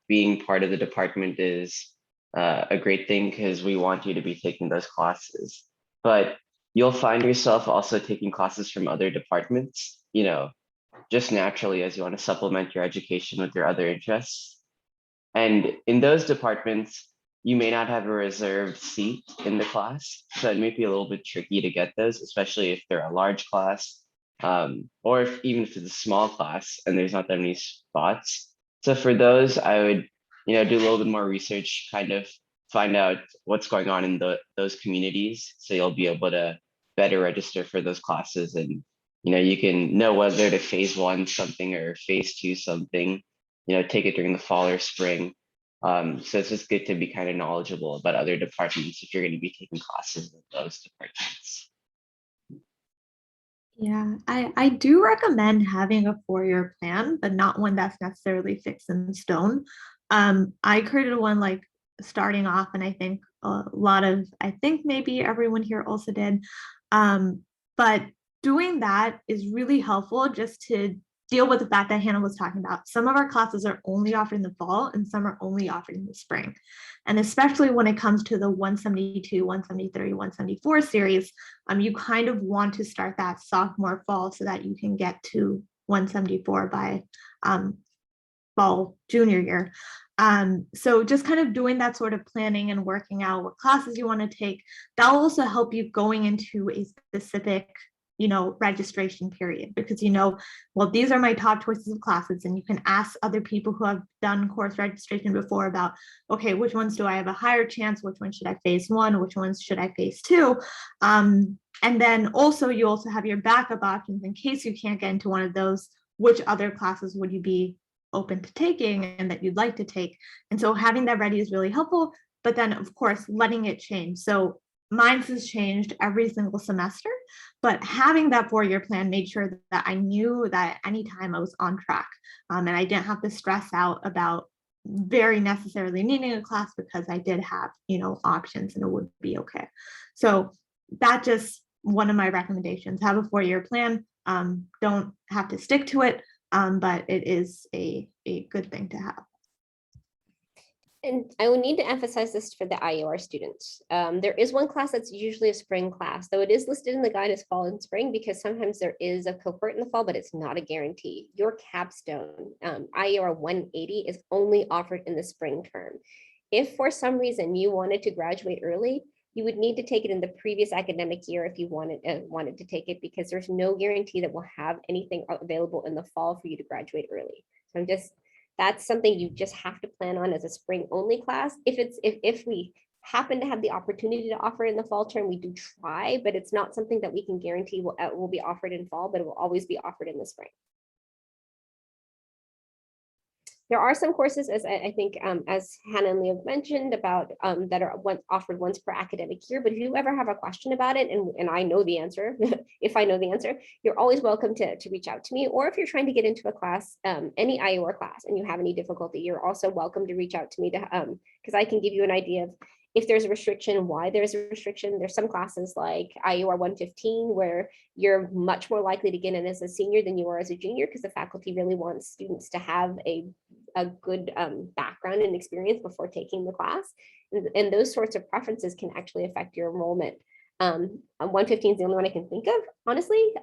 being part of the department is a great thing because we want you to be taking those classes. But you'll find yourself also taking classes from other departments, just naturally, as you want to supplement your education with your other interests. And in those departments, you may not have a reserved seat in the class. So it may be a little bit tricky to get those, especially if they're a large class, or even if it's a small class and there's not that many spots. So for those, I would, do a little bit more research, kind of find out what's going on in those communities. So you'll be able to better register for those classes, and, you can know whether to phase 1 something or phase 2 something, take it during the fall or spring. So it's just good to be kind of knowledgeable about other departments if you're going to be taking classes in those departments. Yeah, I do recommend having a 4-year plan, but not one that's necessarily fixed in stone. I created one like starting off, and I think maybe everyone here also did. But doing that is really helpful just to deal with the fact that Hannah was talking about. Some of our classes are only offered in the fall and some are only offered in the spring. And especially when it comes to the 172, 173, 174 series, you kind of want to start that sophomore fall so that you can get to 174 by fall junior year. So just kind of doing that sort of planning and working out what classes you want to take, that will also help you going into a specific registration period, because well, these are my top choices of classes, and you can ask other people who have done course registration before about, okay, which ones do I have a higher chance, which ones should I phase 1, which ones should I phase 2, and then also you also have your backup options in case you can't get into one of those. Which other classes would you be open to taking and that you'd like to take? And so having that ready is really helpful, but then of course letting it change. So mine has changed every single semester, but having that 4-year plan made sure that I knew that anytime I was on track, and I didn't have to stress out about very necessarily needing a class, because I did have, options and it would be okay. So that's just one of my recommendations. Have a 4-year plan. Don't have to stick to it, but it is a good thing to have. And I will need to emphasize this for the IEOR students. There is one class that's usually a spring class, though it is listed in the guide as fall and spring, because sometimes there is a cohort in the fall, but it's not a guarantee. Your capstone, IEOR 180, is only offered in the spring term. If for some reason you wanted to graduate early, you would need to take it in the previous academic year if you wanted to take it, because there's no guarantee that we'll have anything available in the fall for you to graduate early. So that's something you just have to plan on as a spring only class. If we happen to have the opportunity to offer in the fall term, we do try, but it's not something that we can guarantee will be offered in fall, but it will always be offered in the spring. There are some courses, as I think, as Hannah and Leo mentioned, about that are offered once per academic year. But if you ever have a question about it, and I know the answer, if I know the answer, you're always welcome to reach out to me. Or if you're trying to get into a class, any IEOR class, and you have any difficulty, you're also welcome to reach out to me to because I can give you an idea of if there's a restriction, why there's a restriction. There's some classes like IEOR 115 where you're much more likely to get in as a senior than you are as a junior, because the faculty really wants students to have a good background and experience before taking the class. And those sorts of preferences can actually affect your enrollment. 115 is the only one I can think of, honestly.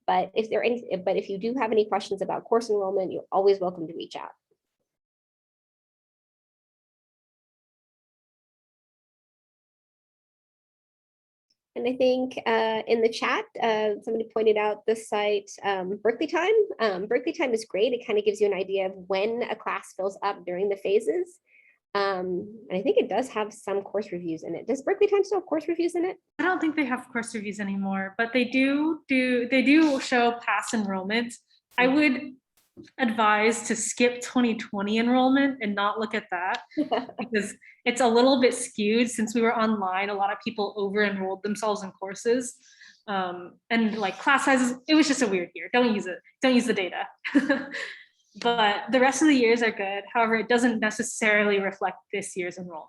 But if you do have any questions about course enrollment, you're always welcome to reach out. And I think in the chat, somebody pointed out the site Berkeley Time. Berkeley Time is great. It kind of gives you an idea of when a class fills up during the phases. And I think it does have some course reviews in it. Does Berkeley Time still have course reviews in it? I don't think they have course reviews anymore, but they do show past enrollment. I would advise to skip 2020 enrollment and not look at that because it's a little bit skewed. Since we were online, a lot of people over enrolled themselves in courses, and like class sizes, it was just a weird year. Don't use it. Don't use the data. But the rest of the years are good. However, it doesn't necessarily reflect this year's enrollment.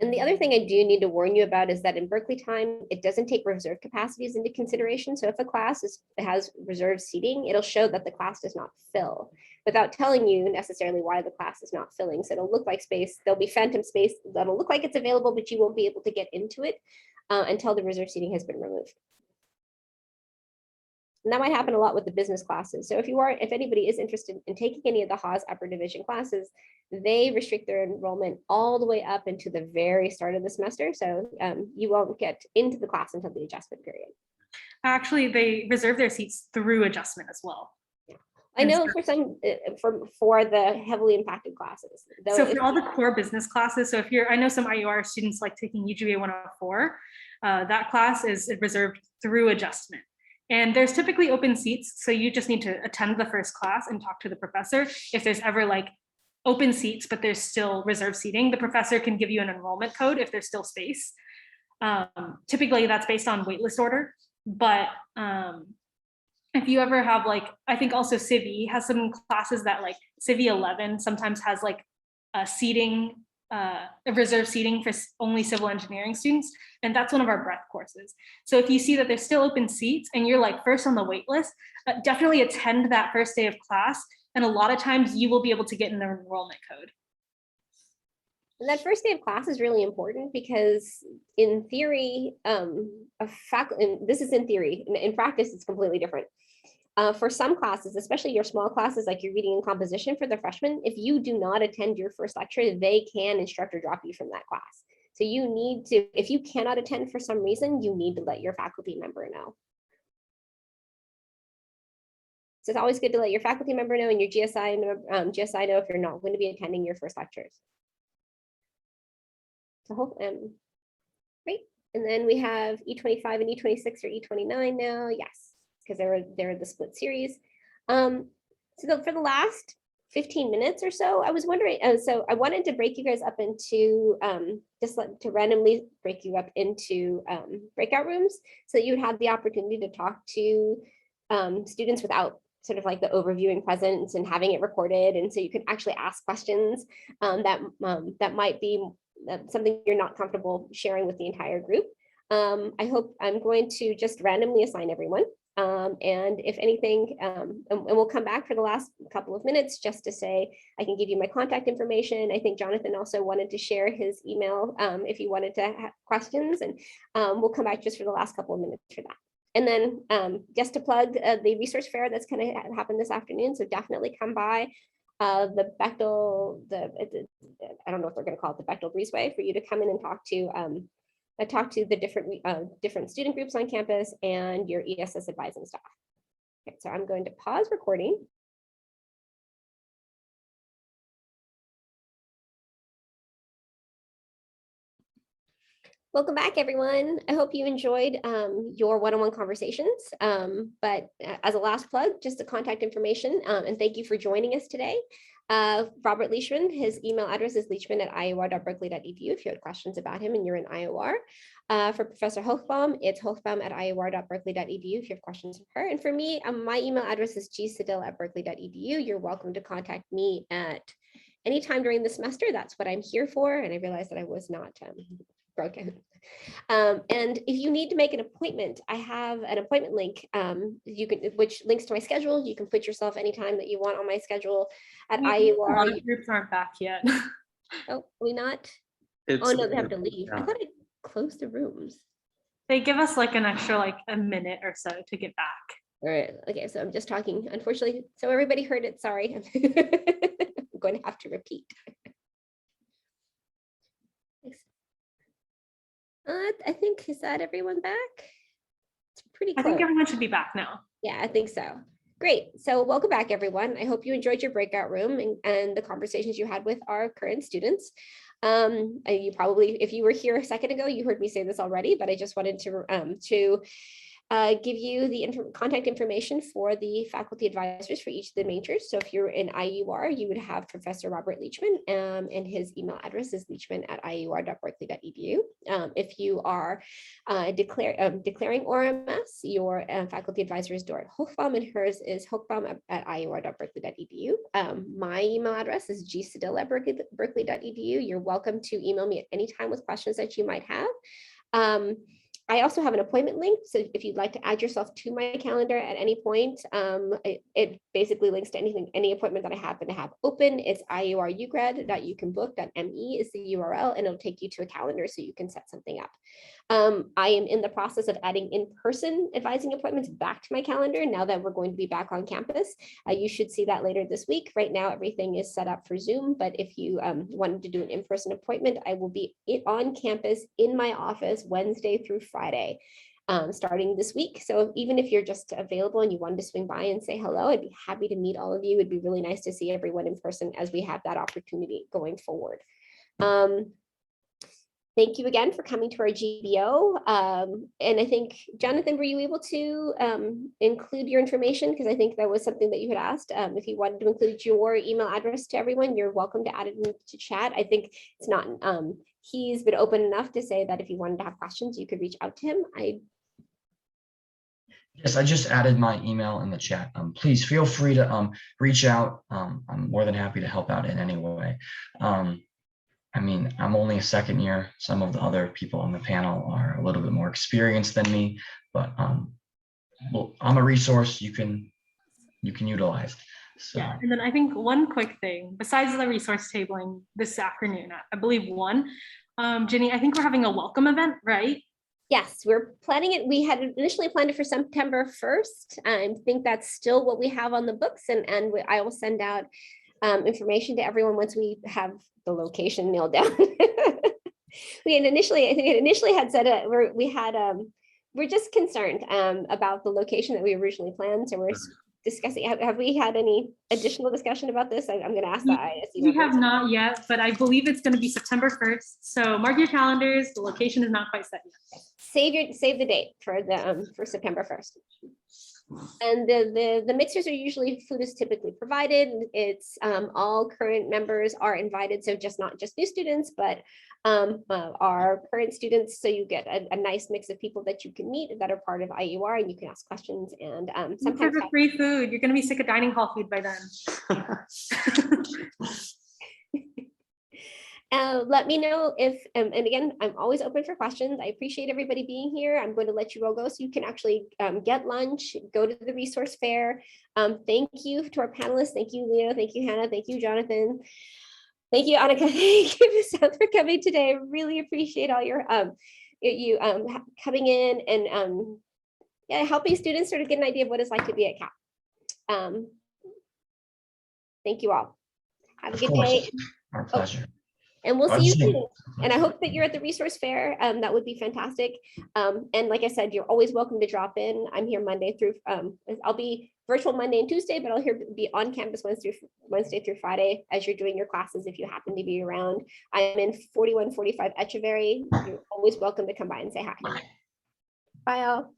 And the other thing I do need to warn you about is that in Berkeley Time, it doesn't take reserve capacities into consideration. So if a class has reserved seating, it'll show that the class does not fill without telling you necessarily why the class is not filling. So it'll look like space. There'll be phantom space that'll look like it's available, but you won't be able to get into it until the reserved seating has been removed. And that might happen a lot with the business classes. So if anybody is interested in taking any of the Haas upper division classes, they restrict their enrollment all the way up into the very start of the semester. So you won't get into the class until the adjustment period. Actually, they reserve their seats through adjustment as well. I know for some, for the heavily impacted classes. So for all the core business classes, so I know some IEOR students like taking UGA 104, that class is reserved through adjustment. And there's typically open seats, so you just need to attend the first class and talk to the professor. If there's ever like open seats, but there's still reserved seating, the professor can give you an enrollment code if there's still space. Typically that's based on waitlist order, but if you ever have like, I think also Civi has some classes that like Civi 11 sometimes has like a seating, a reserved seating for only civil engineering students. And that's one of our breadth courses. So if you see that there's still open seats and you're like first on the wait list, definitely attend that first day of class. And a lot of times you will be able to get an enrollment code. And that first day of class is really important because in theory, and this is in theory, in practice, it's completely different. For some classes, especially your small classes, like your reading and composition for the freshmen, if you do not attend your first lecture, they can instructor drop you from that class. So you need to, if you cannot attend for some reason, you need to let your faculty member know. So it's always good to let your faculty member know and your GSI know if you're not going to be attending your first lectures. So great. And then we have E25 and E26 or E29 now. Yes, because they're the split series. So for the last 15 minutes or so, I was wondering, so I wanted to break you guys up into, to randomly break you up into breakout rooms so that you would have the opportunity to talk to students without sort of like the overviewing presence and having it recorded. And so you can actually ask questions that might be something you're not comfortable sharing with the entire group. I hope I'm going to just randomly assign everyone. And if anything, and we'll come back for the last couple of minutes just to say, I can give you my contact information. I think Jonathan also wanted to share his email if you wanted to have questions, and we'll come back just for the last couple of minutes for that. And then just to plug the research fair that's going to happen this afternoon. So definitely come by the Bechtel, I don't know if they're going to call it the Bechtel Breezeway, for you to come in and talk to the different student groups on campus and your ESS advising staff. Okay, so I'm going to pause recording. Welcome back, everyone. I hope you enjoyed your one-on-one conversations. But as a last plug, just the contact information, and thank you for joining us today. Robert Leishman, his email address is leishman@ior.berkeley.edu if you had questions about him and you're in IOR. For Professor Hochbaum, it's hochbaum@ior.berkeley.edu if you have questions for her. And for me, my email address is gsiddell@berkeley.edu. You're welcome to contact me at any time during the semester. That's what I'm here for. And I realized that I was not broken. And if you need to make an appointment, I have an appointment link which links to my schedule. You can put yourself anytime that you want on my schedule at IEOR. A lot of groups aren't back yet. Oh, we not? It's, Oh no, they have to leave. I yeah. thought I closed the rooms. They give us like an extra like a minute or so to get back. All right. Okay, so I'm just talking, unfortunately. So everybody heard it. Sorry. I'm going to have to repeat. I think, is that everyone back? It's pretty close. I think everyone should be back now. Yeah, I think so. Great. So welcome back, everyone. I hope you enjoyed your breakout room and the conversations you had with our current students. And you probably, if you were here a second ago, you heard me say this already, but I just wanted to give you the contact information for the faculty advisors for each of the majors. So if you're in IEOR, you would have Professor Robert Leachman, and his email address is leachman@ior.berkeley.edu. If you are declaring ORMS, your faculty advisor is Dorit Hochbaum, and hers is hochbaum@ior.berkeley.edu. My email address is gsiddell@berkeley.edu. You're welcome to email me at any time with questions that you might have. I also have an appointment link. So if you'd like to add yourself to my calendar at any point, it basically links to any appointment that I happen to have open. It's iorugrad.youcanbook.me is the URL, and it'll take you to a calendar so you can set something up. I am in the process of adding in-person advising appointments back to my calendar now that we're going to be back on campus. You should see that later this week. Right now, everything is set up for Zoom, but if you wanted to do an in-person appointment, I will be on campus in my office Wednesday through Friday, starting this week. So even if you're just available and you wanted to swing by and say hello, I'd be happy to meet all of you. It'd be really nice to see everyone in person as we have that opportunity going forward. Thank you again for coming to our GBO. And I think, Jonathan, were you able to include your information? Because I think that was something that you had asked. If you wanted to include your email address to everyone, you're welcome to add it into chat. I think it's not, he's been open enough to say that if you wanted to have questions, you could reach out to him. Yes, I just added my email in the chat. Please feel free to reach out. I'm more than happy to help out in any way. I mean, I'm only a second year. Some of the other people on the panel are a little bit more experienced than me, but well, I'm a resource you can utilize. So. Yeah, and then I think one quick thing, besides the resource tabling this afternoon, I believe one, Ginny, I think we're having a welcome event, right? Yes, we're planning it. We had initially planned it for September 1st. I think that's still what we have on the books, and I will send out information to everyone once we have the location nailed down. We had initially, I think it initially had said we're just concerned about the location that we originally planned. So we're discussing. Have we had any additional discussion about this? I'm going to ask that. We have not yet, but I believe it's going to be September 1st. So mark your calendars. The location is not quite set yet. Save the date for September 1st. And the mixers are usually, food is typically provided. It's all current members are invited, so not just new students, but our current students. So you get a nice mix of people that you can meet that are part of IEOR, and you can ask questions. And sometimes for free food. You're going to be sick of dining hall food by then. Let me know if, and again, I'm always open for questions. I appreciate everybody being here. I'm going to let you all go so you can actually get lunch, go to the resource fair. Thank you to our panelists. Thank you, Leo. Thank you, Hannah. Thank you, Jonathan. Thank you, Annika. Thank you, Michelle, for coming today. I really appreciate all your coming in and helping students sort of get an idea of what it's like to be at CAP. Thank you all. Have a good day. Our pleasure. And we'll I'll see you see. soon. And I hope that you're at the resource fair. That would be fantastic. And like I said, you're always welcome to drop in. I'm here Monday through, I'll be virtual Monday and Tuesday, but I'll be on campus Wednesday through Friday as you're doing your classes if you happen to be around. I'm in 4145 Echeverry. You're always welcome to come by and say hi. Bye all.